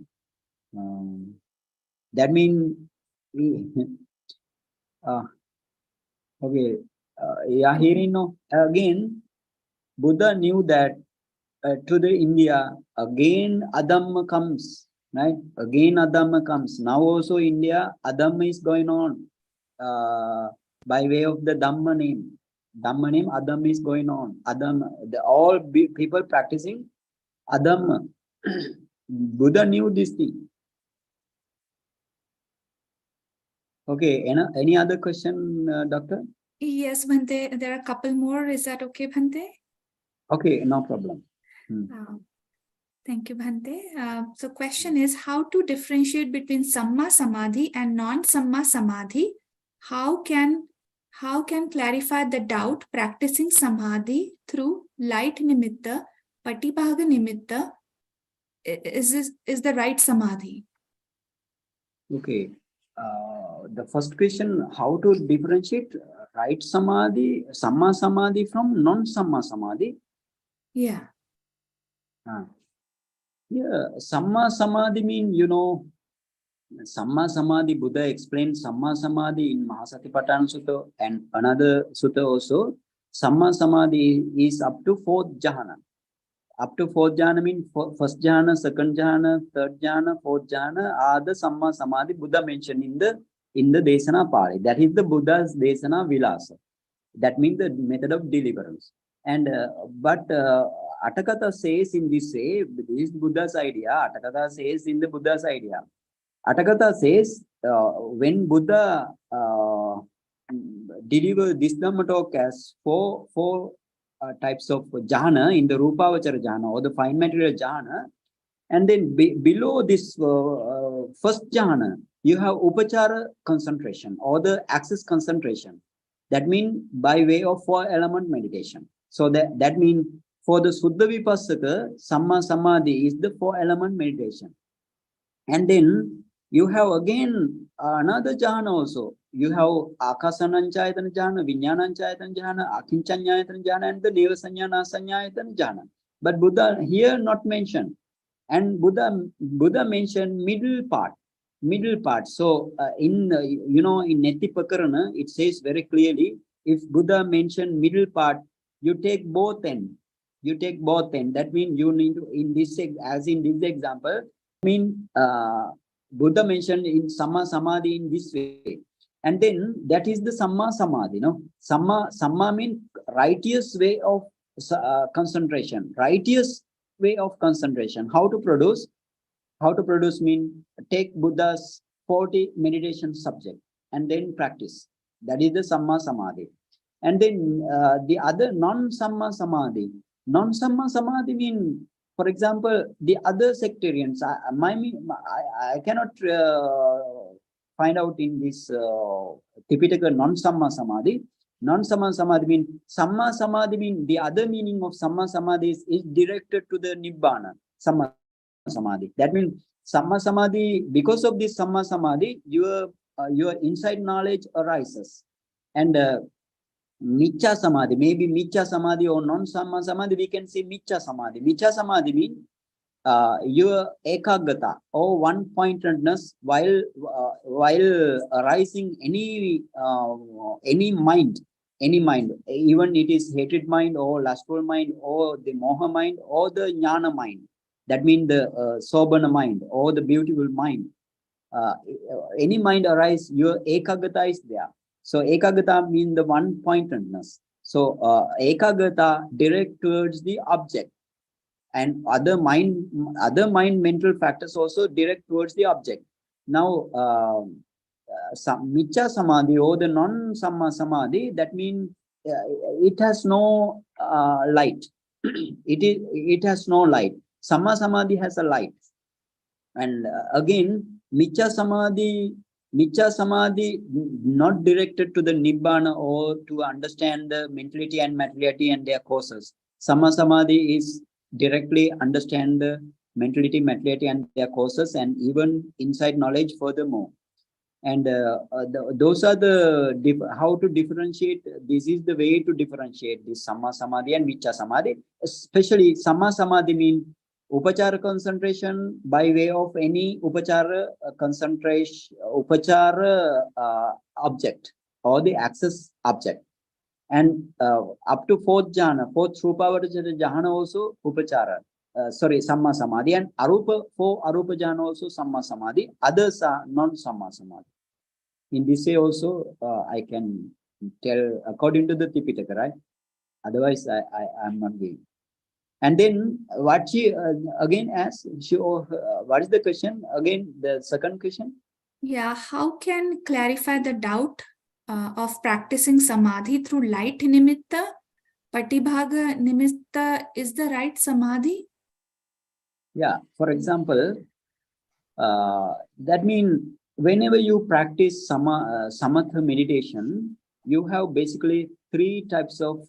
That means okay. Yeah, hearing no. Again, Buddha knew that to the India again Adhamma comes, right? Again Adhamma comes. Now also India Adhamma is going on by way of the Dhamma name. Dhamma name Adhamma is going on. Adhamma, all people practicing Adhamma. Buddha knew this thing. Okay, any other question, Doctor?
Yes, Bhante. There are a couple more. Is that okay, Bhante?
Okay, no problem.
Thank you, Bhante. So question is how to differentiate between Samma Samadhi and non-Samma Samadhi? How can clarify the doubt practicing Samadhi through light nimitta, patibhaga nimitta is the right Samadhi?
Okay. The first question, how to differentiate right Samadhi, Samma Samadhi from non-Samma Samadhi?
Yeah.
Yeah, Samma Samadhi mean, Samma Samadhi, Buddha explained Samma Samadhi in Mahasatipatthana Sutta and another Sutta also. Samma Samadhi is up to 4th jhana. Up to 4th jhana means first jhana, second jhana, third jhana, 4th jhana are the Samma Samadhi Buddha mentioned in the Desana Pali. That is the Buddha's Desana Vilasa. That means the method of deliverance. And but Atakatha says in this way, this is Buddha's idea. Atakatha says in the Buddha's idea. Atakatha says when Buddha delivered this Dhamma talk as four types of jhana in the Rupavachara jhana or the fine material jhana, and then below this first jhana, you have Upachara concentration or the access concentration. That means by way of 4-element meditation. So that means for the Suddha Vipassaka, Samma Samadhi is the 4-element meditation. And then you have again another jhana also. You have Akasananchayatana jhana, Vijnananchayatana jhana, Akinchanyayatana jhana, and the Nevasanyana jhana. But Buddha here not mentioned. And Buddha mentioned middle part. So in Netipakarana, it says very clearly, if Buddha mentioned middle part, you take both end. That means you need to, in this example, Buddha mentioned in Samma Samadhi in this way. And then that is the Samma Samadhi. Samma means righteous way of concentration. Righteous way of concentration. How to produce? How to produce mean take Buddha's 40 meditation subject and then practice. That is the Samma Samadhi. And then the other non-Samma Samadhi. Non-Samma Samadhi mean, for example, the other sectarians. I cannot find out in this Tipitaka non-Samma Samadhi. Non-Samma Samadhi mean Samma Samadhi mean the other meaning of Samma Samadhi is directed to the Nibbana. Samma Samadhi. That means Samma Samadhi, because of this Samma Samadhi, your inside knowledge arises. And Michcha Samadhi, maybe Michcha Samadhi or non-Samma Samadhi, we can say Michcha Samadhi. Michcha Samadhi means your ekagata or one-pointedness while arising any mind, even it is hatred mind or lustful mind or the moha mind or the jnana mind. That means the sobhana mind or the beautiful mind. Any mind arise, your ekagata is there. So ekagata means the one-pointedness. So ekagata direct towards the object. and other mind mental factors also direct towards the object. Now, Miccha Samadhi or the non-Samma Samadhi, that means it has no light. It has no light. Samma Samadhi has a light. And again, Miccha Samadhi not directed to the Nibbana or to understand the mentality and materiality and their causes. Samma Samadhi is directly understand the mentality, materiality and their causes, and even inside knowledge furthermore. And those are the how to differentiate. This is the way to differentiate this Samma Samadhi and Miccha Samadhi. Especially Samma Samadhi means upachara concentration by way of any upachara concentration, upachara object or the access object. And up to fourth jhana, fourth Rupavada jhana also upachara. Samma Samadhi, and Arupa, for Arupa jhana also Samma Samadhi. Others are non-Samma Samadhi. In this way also, I can tell according to the Tipitaka, right? Otherwise, I'm not going. And then what she again asked, what is the question? Again, the second question.
Yeah, how can clarify the doubt of practicing samadhi through light nimitta? Patibhaga nimitta is the right samadhi?
Yeah, for example, that means whenever you practice samatha meditation, you have basically three types of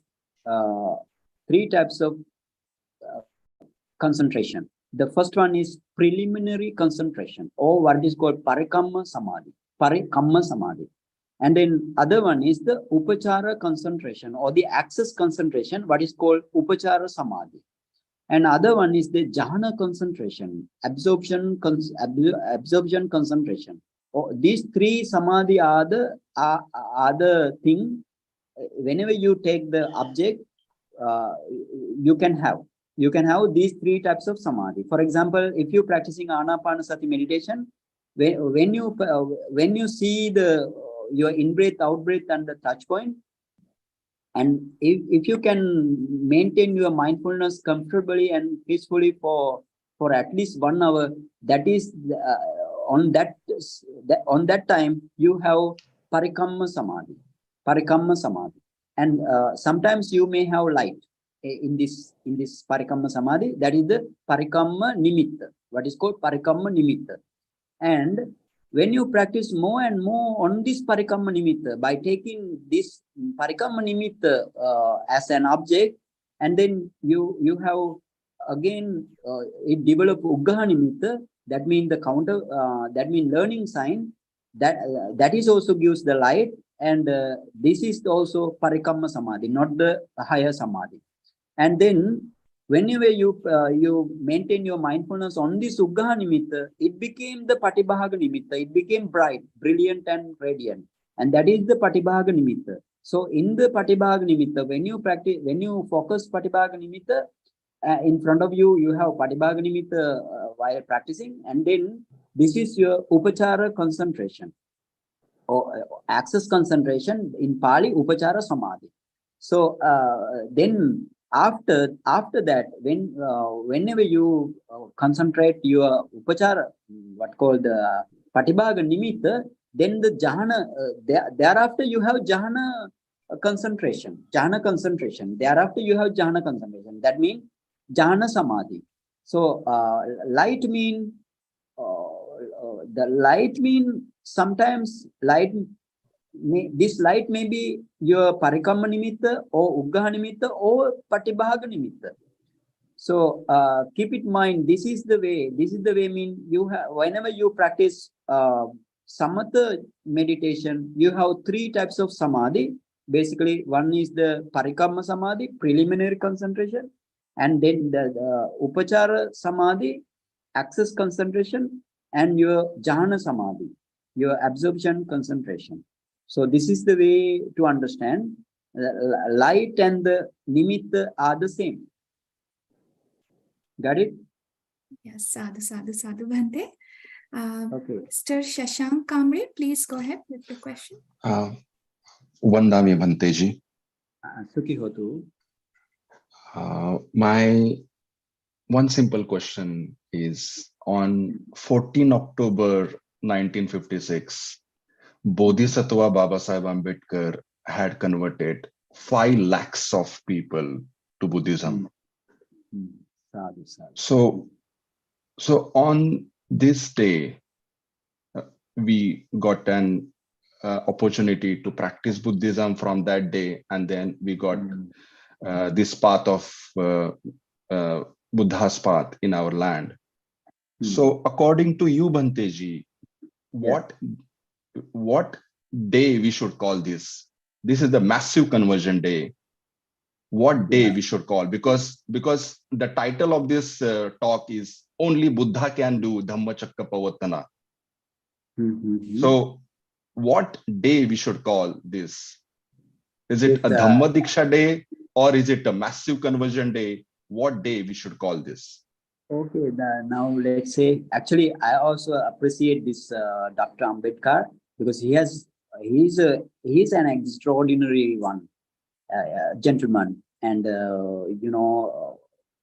concentration. The first one is preliminary concentration, or what is called parikamma samadhi. And then other one is the upachara concentration or the access concentration, what is called upachara samadhi. And other one is the jhana concentration, absorption concentration. These three samadhi are the thing. Whenever you take the object, you can have these three types of samadhi. For example, if you're practicing anapanasati meditation, when you see your in-breath, out-breath and the touch point, and if you can maintain your mindfulness comfortably and peacefully for at least 1 hour, that is on that time you have parikamma samadhi. And sometimes you may have light in this parikamma samadhi. That is the parikamma nimitta, what is called parikamma nimitta. And when you practice more and more on this parikamma nimitta, by taking this parikamma nimitta as an object, and then you have again it develop uggaha nimitta, that means the counter, that means learning sign, that is also gives the light, and this is also parikamma samadhi, not the higher samadhi. And then whenever you maintain your mindfulness on this uggaha nimitta, it became the patibhaga nimitta. It became bright, brilliant and radiant. And that is the patibhaga nimitta. So in the patibhaga nimitta, when you focus patibhaga nimitta, in front of you, you have patibhaga nimitta while practicing. And then this is your upachara concentration or access concentration, in Pali, upachara samadhi. So then after that, whenever you concentrate your upachara, what called the patibhaga nimitta, then the jhana, thereafter you have jhana concentration. Thereafter you have jhana concentration. That means jhana samadhi. So light mean sometimes this light may be your parikamma nimitta or uggaha nimitta or patibhaga nimitta. So keep it in mind, this is the way mean you have, whenever you practice samatha meditation, you have three types of samadhi. Basically, one is the parikamma samadhi, preliminary concentration, and then the upachara samadhi, access concentration, and your jhana samadhi, your absorption concentration. So this is the way to understand. Light and the nimitta are the same. Got it?
Yes, sadhu, Bhante.
Okay.
Mr. Shashank Kamre, please go ahead with the question.
Vandami Bhanteji.
สุข Hotu.
my one simple question is, on 14 October 1956, Bodhisattva Baba Sahib Ambedkar had converted 5 lakhs of people to Buddhism.
Sadhu, sadhu.
So on this day, we got an opportunity to practice Buddhism from that day, and then we got this path of Buddha's path in our land. So according to you, Bhante ji, what day we should call this? This is the massive conversion day. What day we should call? Because the title of this talk is Only Buddha Can Do Dhammacakkappavattana. So what day we should call this? Is it a Dhamma Diksha day, or is it a massive conversion day? What day we should call this?
Okay, now let's say, actually, I also appreciate this Dr. Ambedkar, because he's an extraordinary one, gentleman, and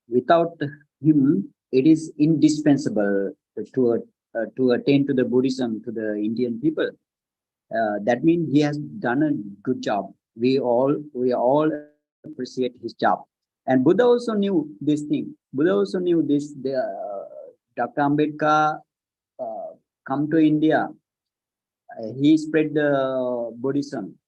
without him, it is indispensable to attain to the Buddhism to the Indian people. That means he has done a good job. We all appreciate his job. And Buddha also knew this thing. Buddha also knew this. Dr. Ambedkar come to India. He spread the Buddhism.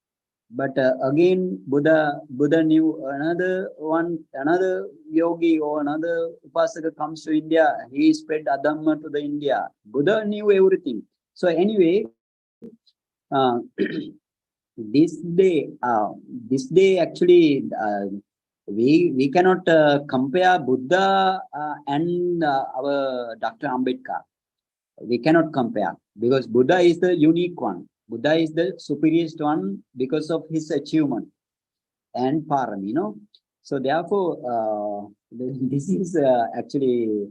But again, Buddha knew another yogi or another upasaka comes to India. He spread Abhidhamma to the India. Buddha knew everything. So anyway, this day actually, we cannot compare Buddha and our Dr. Ambedkar. We cannot compare, because Buddha is the unique one. Buddha is the superiorest one because of his achievement and param, So therefore, this is actually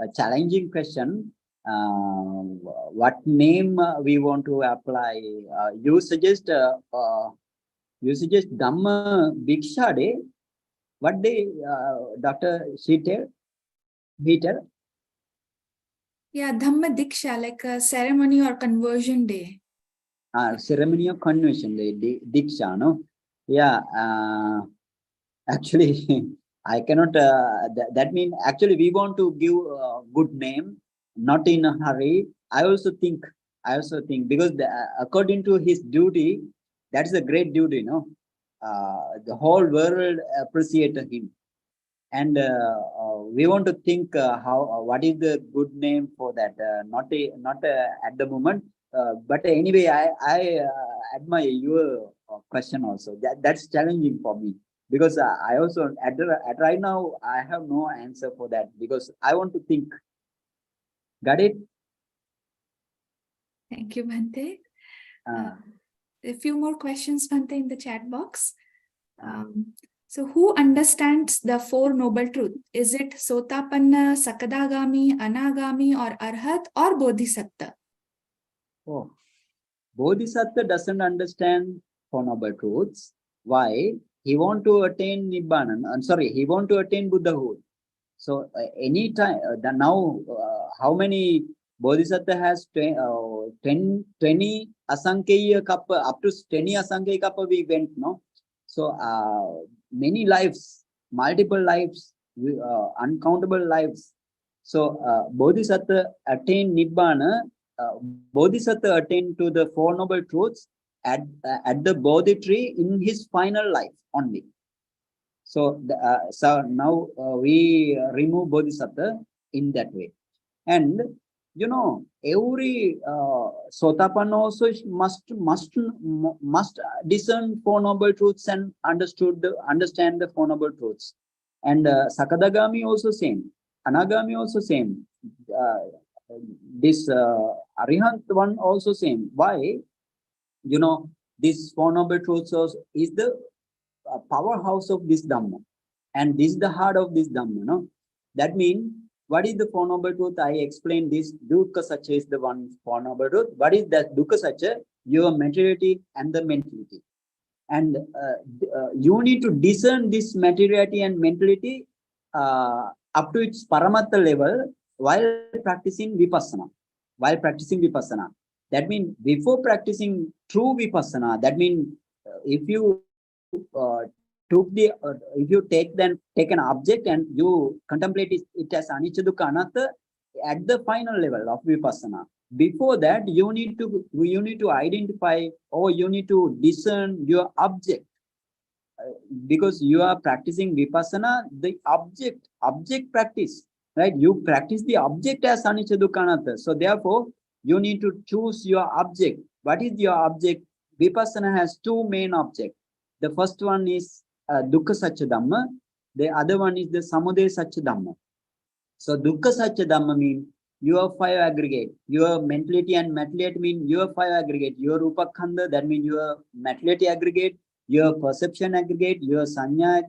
a challenging question. What name we want to apply? You suggest Dhamma Diksha Day. What day, Dr. Sheeter?
Yeah, Dhamma Diksha, like a ceremony or conversion day.
Ceremony of conversion day, Diksha, no? Yeah, actually, I cannot, that means actually we want to give a good name, not in a hurry. I also think, because according to his duty, that's a great duty, no? The whole world appreciate him. And we want to think what is the good name for that, not at the moment. But anyway, I admire your question also. That's challenging for me, because I also at right now I have no answer for that, because I want to think. Got it?
Thank you, Bhante. A few more questions, Bhante, in the chat box. So who understands the Four Noble Truths? Is it Sotapanna, Sakadagami, Anagami, or Arhat, or Bodhisattva?
Oh, Bodhisattva doesn't understand Four Noble Truths. Why? He want to attain Nibbana. I'm sorry, he want to attain Buddhahood. So anytime, now how many Bodhisattva has 20 Asankhya Kappa, up to 20 Asankhya Kappa we went, no? So many lives, multiple lives, uncountable lives. So Bodhisattva attain Nibbana, Bodhisattva attain to the Four Noble Truths at the Bodhi tree in his final life only. So, so now we remove Bodhisattva in that way. And every Sotapanna also must discern Four Noble Truths and understand the Four Noble Truths. And Sakadagami also same, Anagami also same. This Arihant one also same. Why? This Four Noble Truths is the powerhouse of this Dhamma, and this is the heart of this Dhamma. No, that means, what is the Four Noble Truth? I explained this. Dukkha Satya is the one Four Noble Truth. What is that Dukkha Satya? Your materiality and the mentality. And you need to discern this materiality and mentality up to its paramattha level while practicing vipassana. While practicing vipassana, that means before practicing true vipassana, that means if you if you take an object and you contemplate it as anicca dukkha anatta at the final level of vipassana. Before that, you need to identify, or you need to discern your object. Because you are practicing vipassana, the object practice, right? You practice the object as anicca dukkha anatta. So therefore, you need to choose your object. What is your object? Vipassana has two main objects. The first one is dukkha satya dhamma. The other one is the samudaya satya dhamma. So dukkha satya dhamma means your five aggregate. Your mentality and materiality mean your five aggregate. Your rupakhanda, that means your materiality aggregate. Your perception aggregate, your sanya,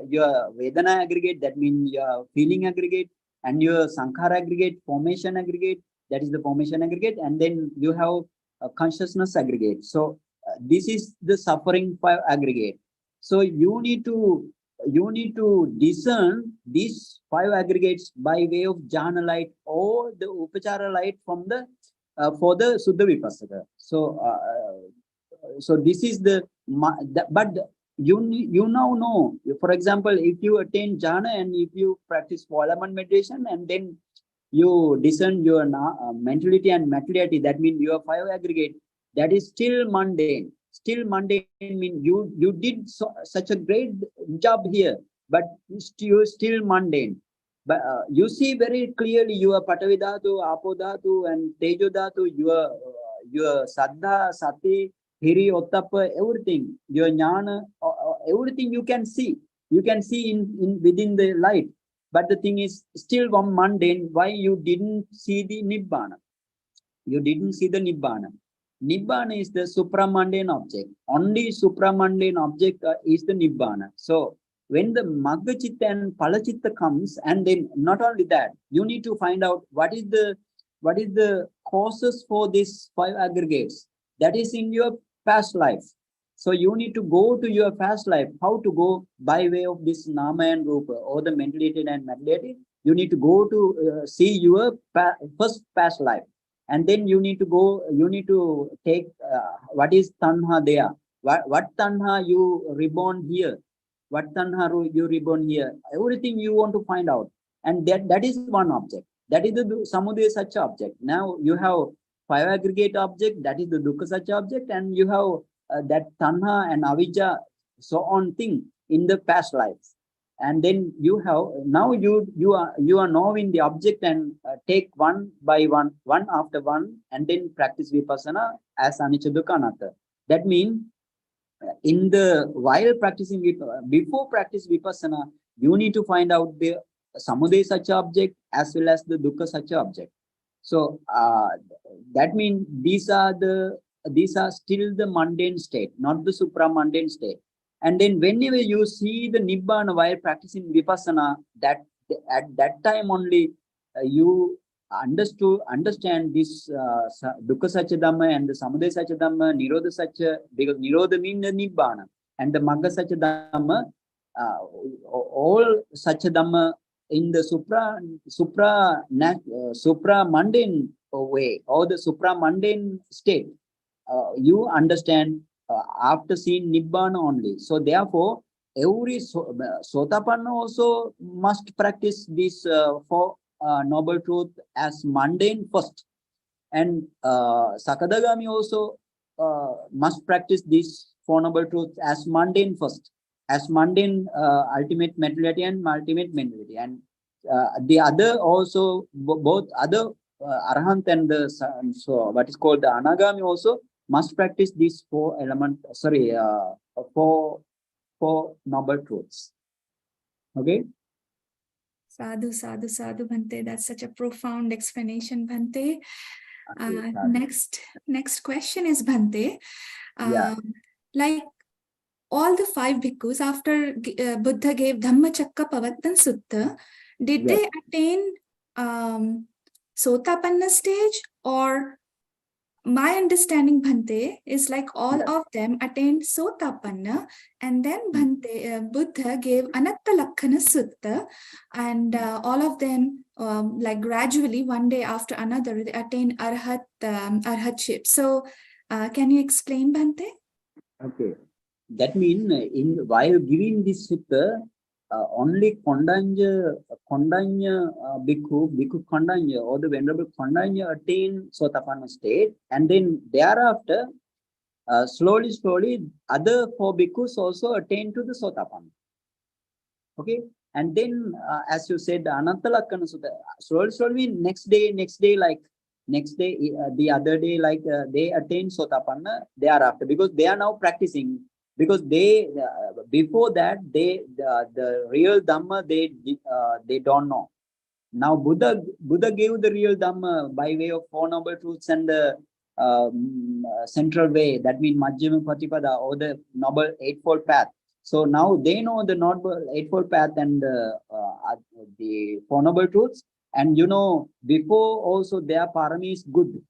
your vedana aggregate, that means your feeling aggregate, and your sankhara aggregate, formation aggregate, that is the formation aggregate, and then you have a consciousness aggregate. So this is the suffering five aggregate. So you need to discern these five aggregates by way of jhana light or the upachara light from the for the Suddha Vipassana. So this is but you now know, for example, if you attain jhana and if you practice 4 element meditation and then you discern your mentality and materiality, that means your five aggregate, that is still mundane. Still mundane means you did such a great job here, but you're still mundane. But you see very clearly your Patavi Dhatu, Apo Dhatu, and Tejo Dhatu, your Saddha, Sati, Hiri, Ottappa, everything, your jnana, everything you can see. You can see in within the light. But the thing is still one mundane. Why you didn't see the Nibbana? You didn't see the Nibbana. Nibbana is the supramundane object. Only supramundane object is the Nibbana. So when the Magga Chitta and Phala Chitta comes, and then not only that, you need to find out what is the causes for these five aggregates. That is in your past life. So you need to go to your past life. How to go? By way of this nama and rupa, or the mentality and materiality. You need to go to see your first past life. And then you need to take what is tanha there. What tanha you reborn here. What tanha you reborn here. Everything you want to find out. And that is one object. That is the samudaya satya object. Now you have five aggregate object, that is the dukkha satya object, and you have that tanha and avijja, so on thing in the past lives. And then you have, now you are now in the object, and take one by one after one, and then practice vipassana as anicca dukkha anatta. That means while practicing before practice vipassana, you need to find out the samudaya satya object as well as the dukkha satya object. So that means these are still the mundane state, not the supramundane state. And then whenever you see the Nibbana while practicing vipassana, at that time only you understand this dukkha satya dhamma and the samudaya satya dhamma, nirodha satya, because nirodha means the Nibbana, and the magga satya dhamma, all satya dhamma in the supra mundane way, or the supra mundane state, you understand after seeing Nibbana only. So therefore, every Sotapanna also must practice this four noble truth as mundane first, and Sakadagami also must practice this four noble truth as mundane first, as mundane ultimate materiality and ultimate mentality. And the other also, both other Arahant and the so what is called the Anagami also must practice these four noble truths. Okay.
Sadhu, sadhu, sadhu, Bhante. That's such a profound explanation, Bhante. Next question is, Bhante. Like all the 5 bhikkhus, after Buddha gave Dhammacakkappavattana Sutta, did they attain Sotapanna stage, or my understanding, Bhante, is like all of them attained Sotapanna, and then Bhante, Buddha gave Anattalakkana Sutta, and all of them, like gradually, one day after another, they attained arhatship. So, can you explain, Bhante?
Okay. That means while giving this sutta, only Kondanya Bhikkhu Kondanya, or the Venerable Kondanya attain Sotapanna state, and then thereafter, slowly, other 4 bhikkhus also attain to the Sotapanna. Okay, and then as you said, the Anattalakkana Sutta, slowly, next day, the other day, like they attain Sotapanna thereafter, because they are now practicing. Because they before that the real Dhamma they don't know. Now Buddha gave the real Dhamma by way of 4 noble truths and the central way. That means Majjhima Patipada, or the noble eightfold path. So now they know the noble eightfold path and the 4 noble truths. And before also their parami is good.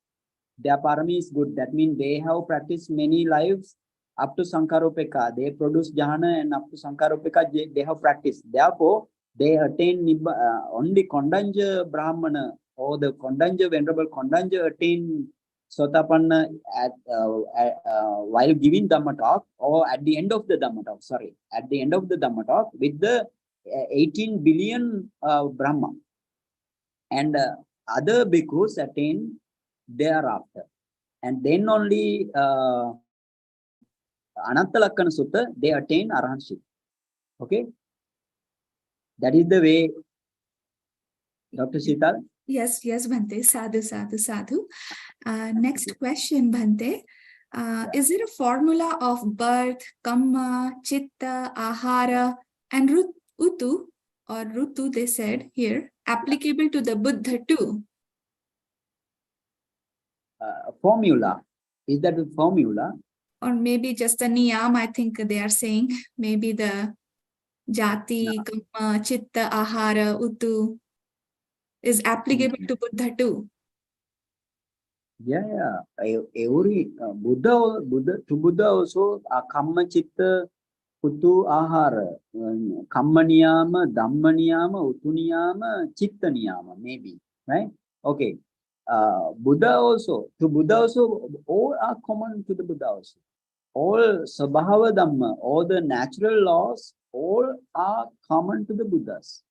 Their parami is good. That means they have practiced many lives up to Sankaropeka. They produce jhana, and up to Sankaropeka they have practiced. Therefore, they attain only Kondanja Brahmana, or the Kondanja, Venerable Kondanja attain Sotapanna while giving Dhamma talk, or at the end of the Dhamma talk, at the end of the Dhamma talk with the 18 billion Brahma. And other bhikkhus attain thereafter. And then only Anattalakkana Sutta, they attain Arhanship. Okay? That is the way, Dr. Sital?
Yes, Bhante. Sadhu, sadhu, sadhu. Next question, Bhante. Is there a formula of birth, kamma, chitta, ahara, and utu, or rutu, they said here, applicable to the Buddha too?
Formula. Is that a formula?
Or maybe just a niyam, I think they are saying. Maybe the jati, kamma, chitta, ahara, utu is applicable to Buddha too.
Yeah. Every Buddha also kamma, chitta, utu, ahara, kamma niyama, dhamma niyama, utu niyama, chitta niyama, maybe, right? Okay. Buddha also, all are common to the Buddha also. All Sabhava Dhamma, all the natural laws, all are common to the Buddhas.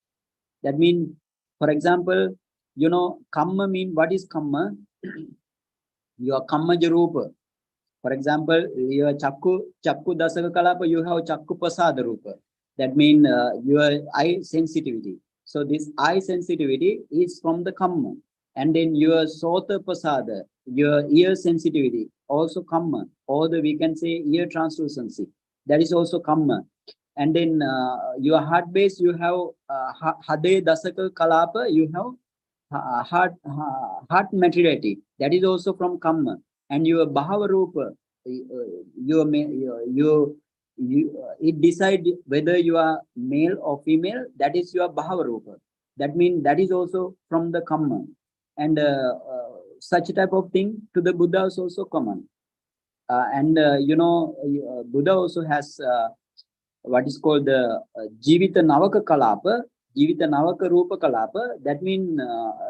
That means, for example, kamma mean, what is kamma? Your kamma jarupa. For example, your chakku dasaka kalapa, you have chakku pasada rupa. That means your eye sensitivity. So this eye sensitivity is from the kamma. And then your sota pasada, your ear sensitivity, also kamma. Or we can say ear translucency, that is also kamma. And then your heart base, you have hade dasaka kalapa, you have heart maturity, that is also from kamma. And your bhava rupa, it decides whether you are male or female, that is your bhava rupa. That means that is also from the kamma. And such type of thing to the Buddha is also common. Buddha also has what is called the Jivita Navaka Kalapa, Jivita Navaka Rupa Kalapa. That means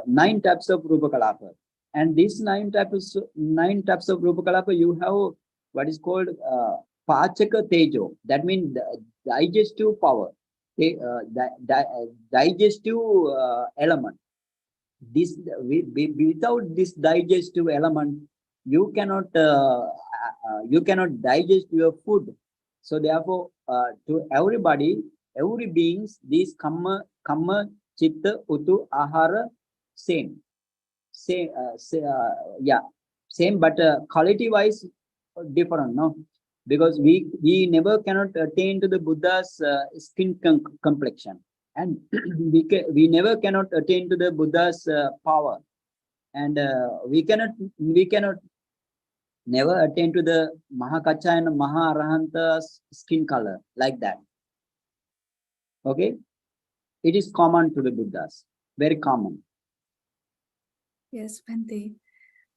9 types of Rupa Kalapa. And these 9 types of Rupa Kalapa, you have what is called Pachaka Tejo. That means digestive power, digestive element. This without this digestive element, you cannot digest your food. So therefore, to everybody, every beings, these kamma, chitta, utu, ahara, same, but quality wise different, no? Because we never cannot attain to the Buddha's skin complexion. And we never cannot attain to the Buddha's power, and we cannot never attain to the Mahakacha and Maha-Arahanta's skin color like that. Okay, it is common to the Buddhas, very common.
Yes, Bhante.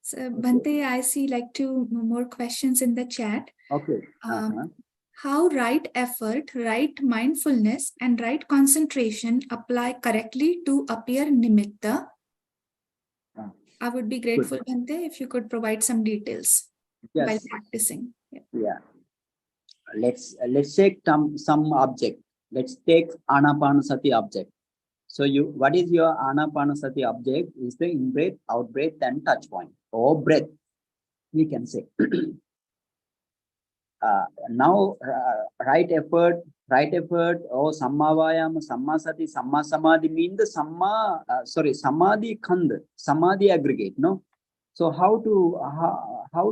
So, Bhante, I see like two more questions in the chat.
Okay.
How right effort, right mindfulness, and right concentration apply correctly to appear nimitta? I would be grateful, Bhante, if you could provide some details while
Yes.
practicing. Yeah.
Yeah. Let's take some object. Let's take Anapanasati object. So what is your Anapanasati object? Is the in-breath, out-breath, and touch point, or breath, we can say. Now, right effort, or Samma Vayama, Samma Sati, Samma Samadhi mean the Samadhi Khand, Samadhi aggregate, no? So how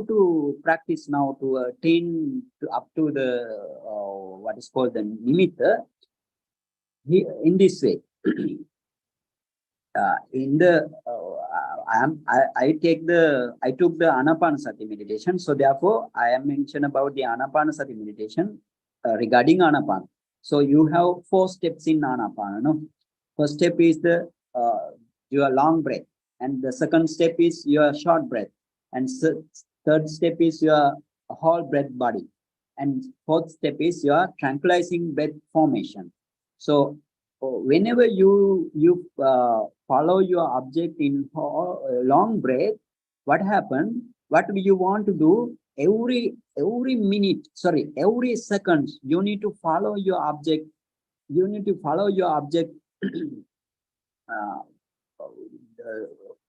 to practice now to attain up to the what is called the nimitta in this way? I took the Anapanasati meditation. So therefore, I am mentioned about the Anapanasati meditation regarding Anapana. So you have 4 steps in Anapana. No, first step is the your long breath, and the second step is your short breath, and third step is your whole breath body, and fourth step is your tranquilizing breath formation. So whenever you follow your object in long breath, what happen? What you want to do every minute, every second, you need to follow your object. You need to follow your object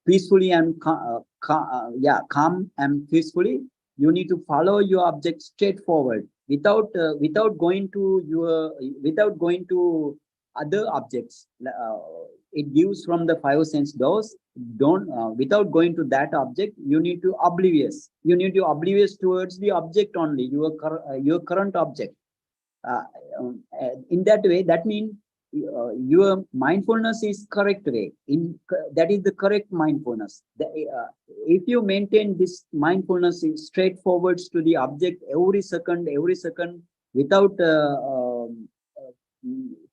peacefully and calm and peacefully. You need to follow your object straightforward without going to other objects. It gives from the 5 sense doors. Without going to that object, you need to oblivious. You need to oblivious towards the object only, your current object. In that way, that means your mindfulness is correct way. That is the correct mindfulness. If you maintain this mindfulness is straightforward to the object every second, without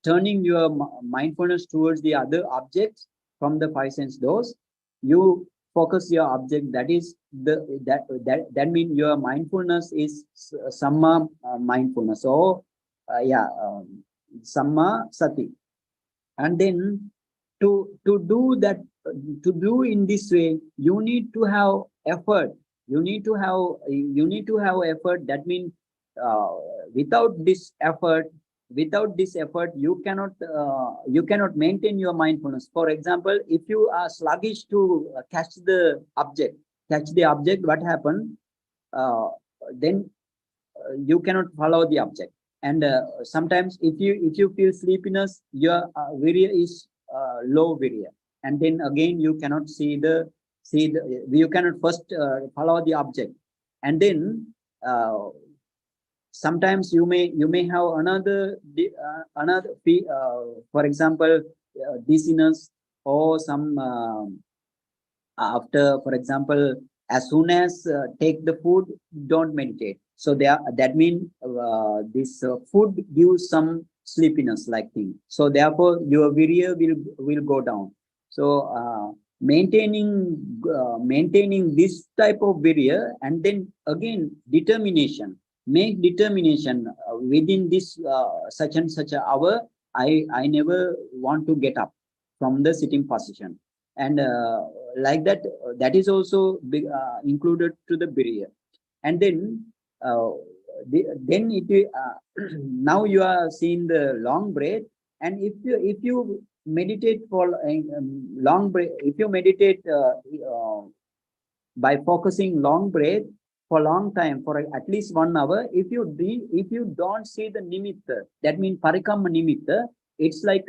turning your mindfulness towards the other objects from the 5 sense doors, you focus your object. That is that means your mindfulness is Samma mindfulness, or Samma Sati. And then to do that, to do in this way, you need to have effort. You need to have effort. That means without this effort, you cannot maintain your mindfulness. For example, if you are sluggish to catch the object, what happened? Then you cannot follow the object. And sometimes if you feel sleepiness, your virya is low virya, and then again you cannot you cannot first follow the object, and then sometimes you may have another for example dizziness, or some after, for example, as soon as take the food, don't meditate. So that means this food gives some sleepiness like thing. So therefore your virya will go down. So maintaining this type of virya, and then again determination. Make determination within this such and such an hour. I never want to get up from the sitting position, and like that. That is also included to the virya, and then. Then it now you are seeing the long breath, and if you meditate for long breath, if you meditate by focusing long breath for long time, for at least 1 hour, if you don't see the nimitta, that means parikamma nimitta, it's like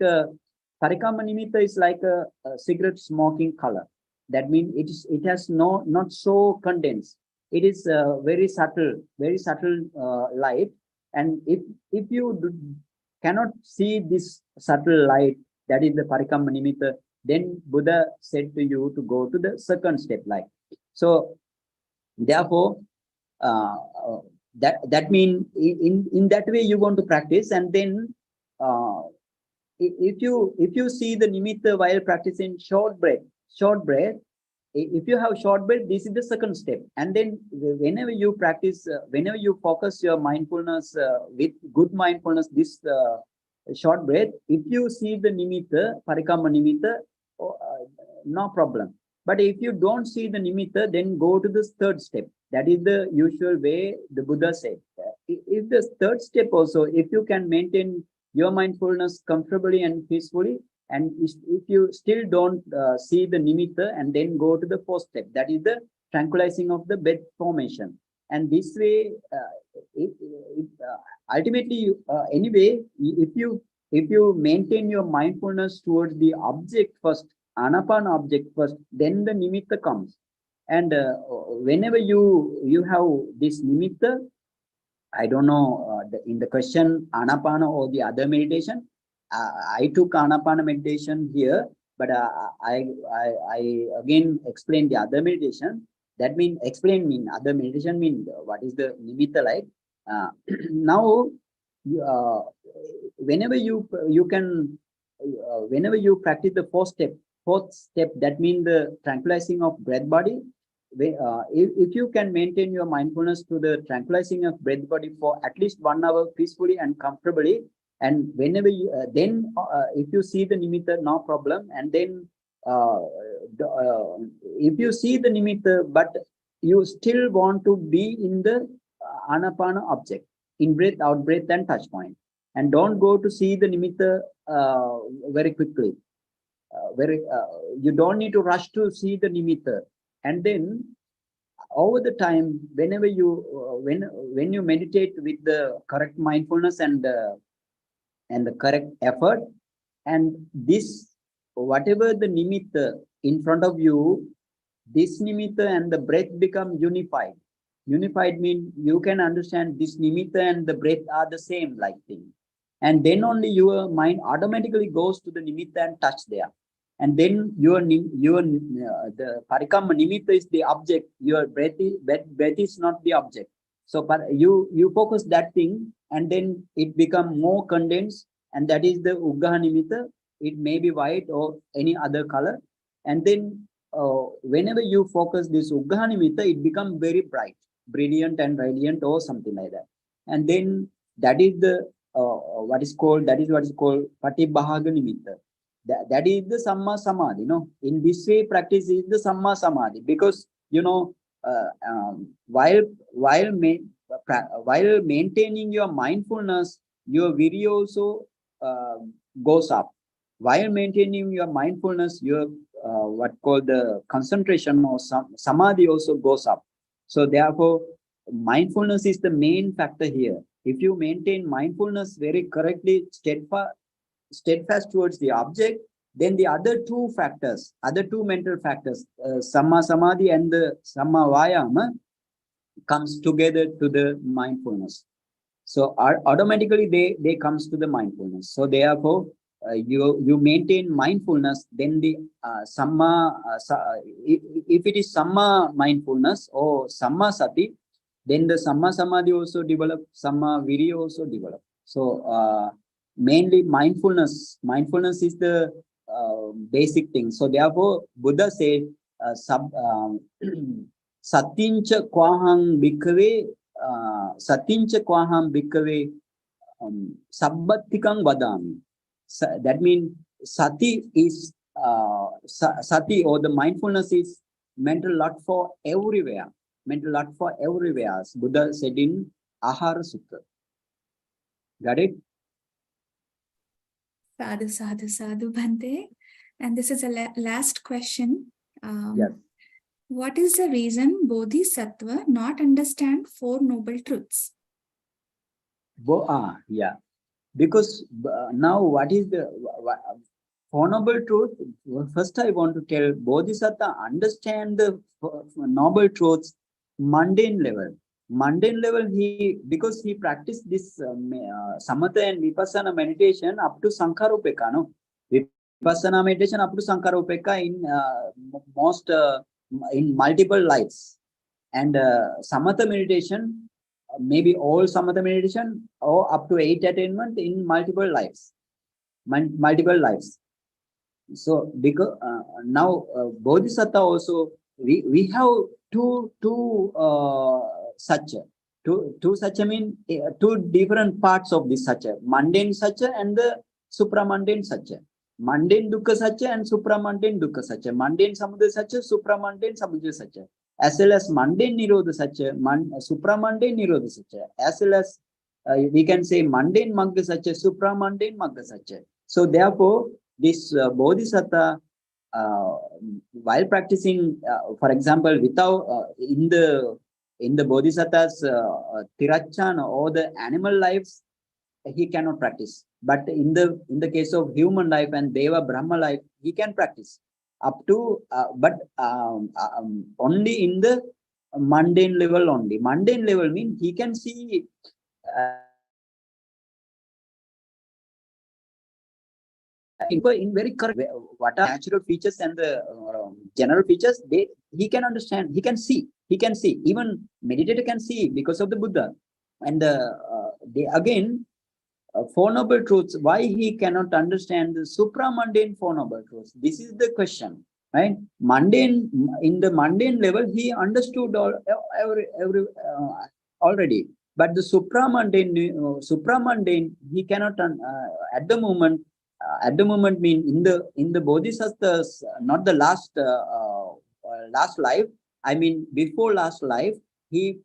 parikamma nimitta is like a cigarette smoking color. That means it has not so condensed. It is very subtle light, and if you cannot see this subtle light, that is the parikamma nimitta, then Buddha said to you to go to the second step. Like so, therefore, that means in that way you want to practice, and then if you see the nimitta while practicing short breath, if you have short breath, this is the second step. And then whenever you practice, whenever you focus your mindfulness with good mindfulness, this short breath, if you see the nimitta, parikamma nimitta, no problem. But if you don't see the nimitta, then go to the third step. That is the usual way the Buddha said. If the third step also, if you can maintain your mindfulness comfortably and peacefully, and if you still don't see the nimitta, and then go to the fourth step, that is the tranquilizing of the breath formation. And this way, ultimately, anyway, if you maintain your mindfulness towards the object first, anapana object first, then the nimitta comes. And whenever you have this nimitta, I don't know in the question anapana or the other meditation. I took anapana meditation here, but I again explained the other meditation. That means other meditation mean what is the nimitta like. Now, whenever you can, whenever you practice the fourth step, that means the tranquilizing of breath body. If you can maintain your mindfulness to the tranquilizing of breath body for at least 1 hour peacefully and comfortably, and whenever you then if you see the nimitta, no problem. And then if you see the nimitta, but you still want to be in the anapana object, in breath, out breath, and touch point, and don't go to see the nimitta very quickly. You don't need to rush to see the nimitta. And then over the time, whenever you when you meditate with the correct mindfulness and the correct effort, and this whatever the nimitta in front of you, this nimitta and the breath become unified. Unified means you can understand this nimitta and the breath are the same like thing. And then only your mind automatically goes to the nimitta and touch there. And then the parikamma nimitta is the object. Your breath is not the object. So you focus that thing, and then it become more condensed, and that is the uggaha nimitta. It may be white or any other color. And then whenever you focus this uggaha nimitta, it becomes very bright, brilliant and radiant or something like that. And then that is the what is called patibhaga nimitta. That is the samma samadhi. In this way, practice is the samma samadhi, because while maintaining your mindfulness, your virya also goes up. While maintaining your mindfulness, your what called the concentration or samadhi also goes up. So therefore, mindfulness is the main factor here. If you maintain mindfulness very correctly, steadfast towards the object, then the other two mental factors, samma samadhi and the samma vayama, comes together to the mindfulness. So automatically they comes to the mindfulness. So therefore, you maintain mindfulness, then the if it is samma mindfulness or samma sati, then the samma samadhi also develop, samma virya also develop. So mainly mindfulness is the basic thing. So therefore, Buddha said, satincha kwahang bhikkhave sabbatikang vadami. That means sati is sati, or the mindfulness is mental lot for everywhere. Mental lot for everywhere, as Buddha said in Ahara Sutta. Got it?
Sadhu, sadhu, sadhu, Bhante. And this is a last question.
Yes.
What is the reason Bodhisattva not understand Four Noble Truths?
Yeah. Because now what is the Four Noble Truth? First I want to tell, Bodhisattva understand the Noble Truths mundane level. Mundane level, because he practiced this Samatha and Vipassanā meditation up to Sankharopeka, no? Vipassana meditation up to Sankharopeka in multiple lives. And Samatha meditation, maybe all Samatha meditation, or up to 8 attainment in multiple lives. So because now Bodhisattva also we have two satya. Two satya mean two different parts of this satya: mundane satya and the supramundane satya. Mundane dukkha satya and supramundane dukkha satya. Mundane samudaya satya, supramundane samudaya satya. As well as mundane nirodha satya, supramundane nirodha satya. As well as we can say mundane magga satya, supramundane magga satya. So therefore, this bodhisattva, while practicing, for example, without in the bodhisattva's tirachana or the animal lives, he cannot practice. But in the case of human life and deva brahma life, he can practice up to but only in the mundane level only. Mundane level means he can see in very correct way what are natural features and the general features. He can understand, he can see, even meditator can see because of the Buddha. And they again, Four Noble Truths, why he cannot understand the supramundane Four Noble Truths? This is the question, right? Mundane, in the mundane level, he understood every already. But the supramundane, he cannot, at the moment mean in the bodhisattvas, not the last life. I mean, before last life, he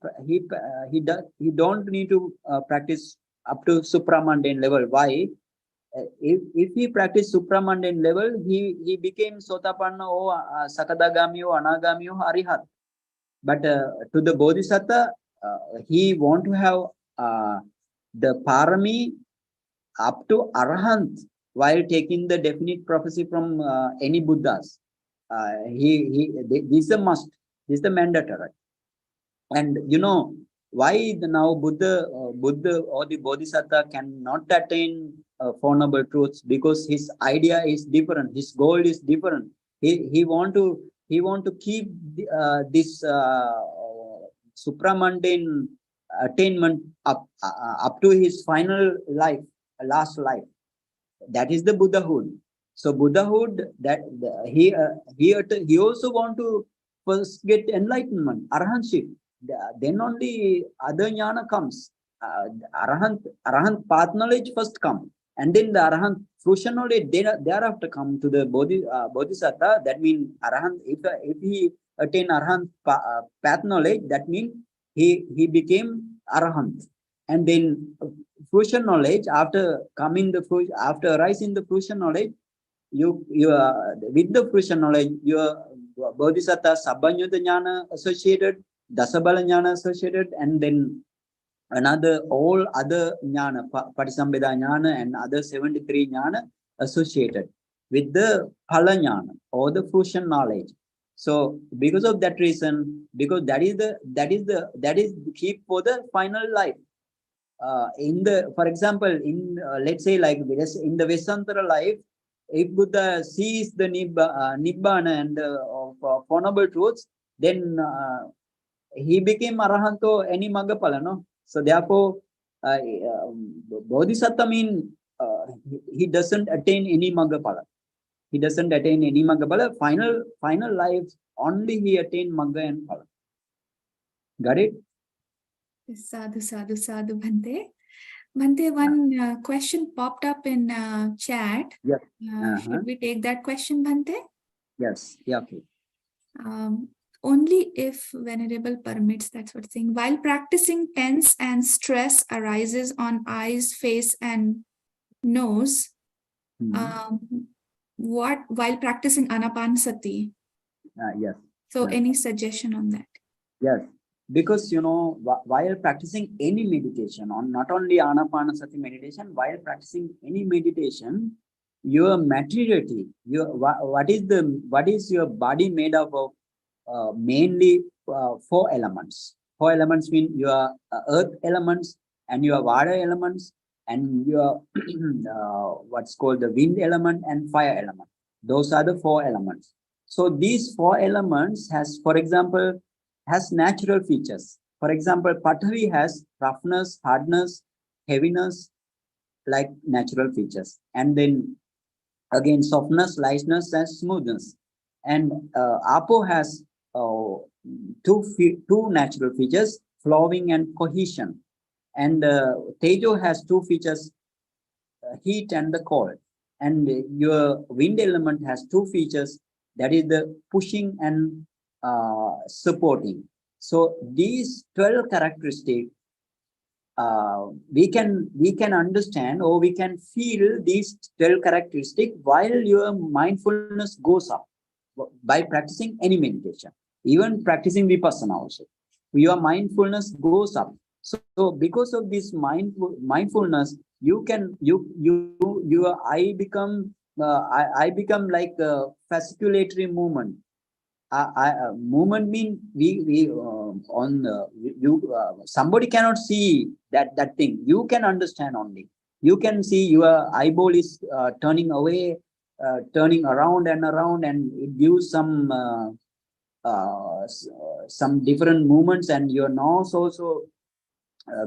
don't need to practice up to supramundane level. Why? If he practice supramundane level, he became sotapanna or sakadagami or anagami or arihat. But to the bodhisattva, he want to have the parami up to arahant while taking the definite prophecy from any Buddhas. This is a must. This is the mandatory. And you know why now Buddha or the Bodhisattva cannot attain Four Noble Truths? Because his idea is different, his goal is different. He want to keep this supramundane attainment up to his final life, last life. That is the Buddhahood. So Buddhahood, that he also want to first get enlightenment, arahantship. Then only other jnana comes. Arahant path knowledge first come, and then the arahant fruition knowledge thereafter come to the bodhisattva. That means arahant. If he attain arahant path knowledge, that means he became arahant. And then fruition knowledge, after arising the fruition knowledge, you with the fruition knowledge, your bodhisattva sabbanyuta jnana associated, dasabala jnana associated, and then all other jnana, patisambheda jnana and other 73 jnana associated with the phala jnana or the fruition knowledge. So because of that reason, because that is keep for the final life. For example, in let's say like in the Vesantara life, if Buddha sees the Nibbana and Four Noble Truths, then he became Arahanto any Maggapala, no? So therefore, Bodhisattva mean he doesn't attain any Maggapala. He doesn't attain any Maggapala. Final life, only he attain Magga and Phala. Got it?
Sadhu, sadhu, sadhu, Bhante. Bhante, one question popped up in chat.
Yes.
Should we take that question, Bhante?
Yes. Yeah. Okay.
Only if Venerable permits, that's what saying. While practicing, tense and stress arises on eyes, face, and nose. While practicing Anapanasati?
Yes.
So,
Yes.
any suggestion on that?
Yes. Because while practicing any meditation, not only Anapanasati meditation, while practicing any meditation, your materiality, what is your body made up of? Mainly 4 elements. 4 elements mean your earth elements and your water elements and your what's called the wind element and fire element. Those are the 4 elements. So these 4 elements has natural features. For example, Pathavi has roughness, hardness, heaviness, like natural features. And then again, softness, lightness, and smoothness. And Apo has two natural features, flowing and cohesion. And Tejo has two features, heat and the cold. And your wind element has two features, that is the pushing and supporting. So these 12 characteristics, we can understand, or we can feel these 12 characteristics while your mindfulness goes up by practicing any meditation, even practicing vipassana also. Your mindfulness goes up. So because of this mindfulness, your I become I become like a fasciculatory movement. Movement mean we on you somebody cannot see that thing. You can understand only. You can see your eyeball is turning away, turning around and around, and it gives some different movements, and your nose also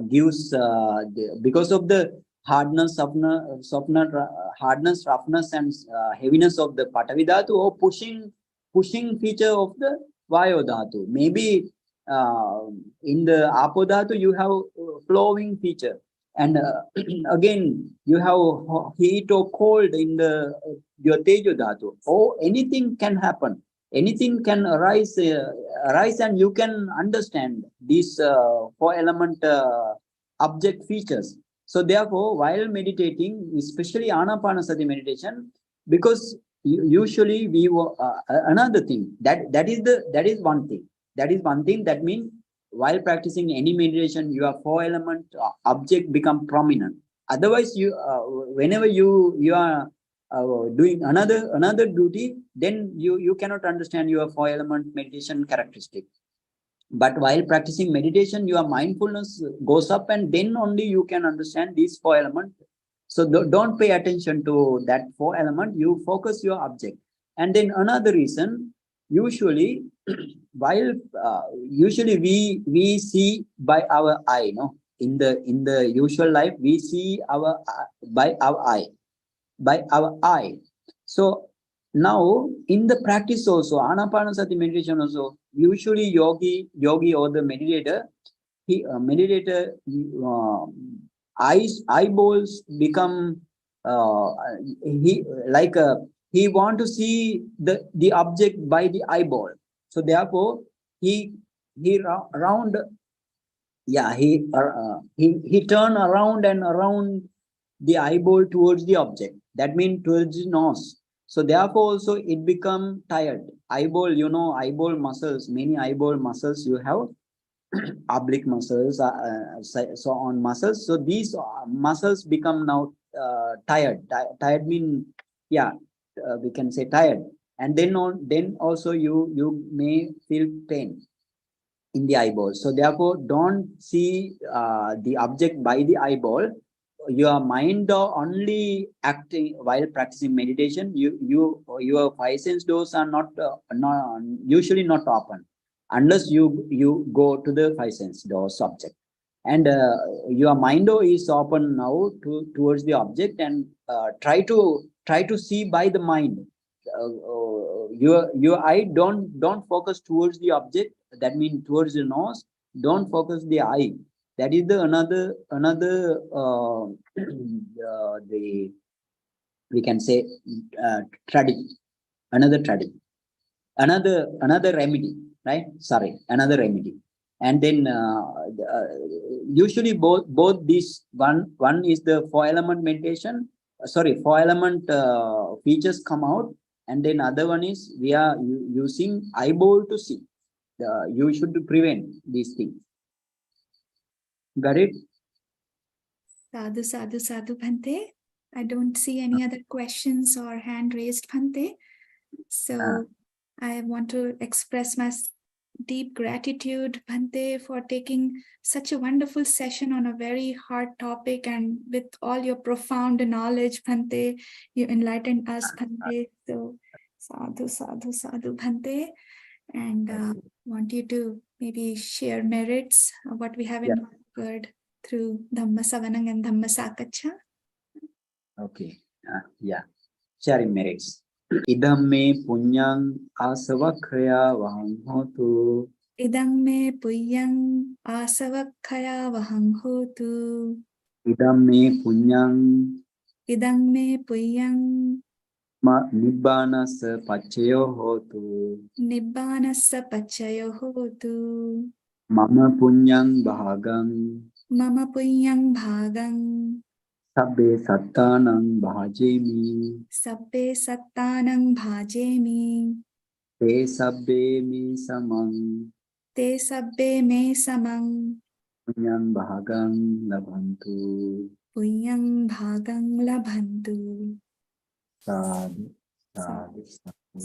gives because of the hardness, hardness, roughness, and heaviness of the Patavi Dhatu, or pushing feature of the Vayo Dhatu. Maybe in the Apo Dhatu you have flowing feature, and again you have heat or cold in the your Tejo Dhatu. Or anything can happen. Anything can arise, and you can understand these four element object features. So therefore, while meditating, especially Anapanasati meditation, because usually we another thing that is one thing. That is one thing. That means while practicing any meditation, your four element object become prominent. Otherwise, you whenever you are doing another duty, then you cannot understand your four element meditation characteristic. But while practicing meditation, your mindfulness goes up, and then only you can understand these four element. So don't pay attention to that four element. You focus your object. And then another reason, usually while usually we see by our eye, no, in the usual life we see our by our eye. So now in the practice also, Anapanasati meditation also, usually yogi or the meditator, eyeballs become he want to see the object by the eyeball. So therefore he round, yeah, he turn around and around the eyeball towards the object. That means towards the nose. So therefore also it become tired. Eyeball, eyeball muscles, many eyeball muscles you have, oblique muscles, so on muscles. So these muscles become now tired. Tired mean, yeah, we can say tired. And then also you may feel pain in the eyeball. So therefore, don't see the object by the eyeball. Your mind only acting while practicing meditation. Your five sense doors are not usually not open unless you go to the five sense door subject, and your mind is open now towards the object, and try to see by the mind. Your eye don't focus towards the object. That means towards the nose. Don't focus the eye. That is the another the we can say tradition, another remedy, right? Sorry, another remedy. And then usually both these, one is the four element meditation. Four element features come out, and then other one is we are using eyeball to see. You should prevent these things. Got it?
Sadhu, sadhu, sadhu, Bhante. I don't see any other questions or hand raised, Bhante. So I want to express my deep gratitude, Bhante, for taking such a wonderful session on a very hard topic, and with all your profound knowledge, Bhante, you enlightened us, Bhante. So sadhu, sadhu, sadhu, Bhante. And want you to maybe share merits of what we have heard through Dhamma Savanam and Dhammacakkappavattana.
Okay. Yeah. Sharing merits. Idam me punyang asavakhaya vahang hotu.
Idam me puyang asavakkaya vahang hotu.
Idam me punyang
Idam me puyang
nibbanasa pachayo hotu.
nibbanassa pachayo hotu.
Mama punyang bhagang
Mama puyang bhagang
sabbe sattanang bhajemi.
sabbe sattanang bhajemi.
Te sabbe mi samang
Te sabbe me samang
punyang bhagang labhantu.
puyang bhagang labhantu.
Sadhu, sadhu, sadhu.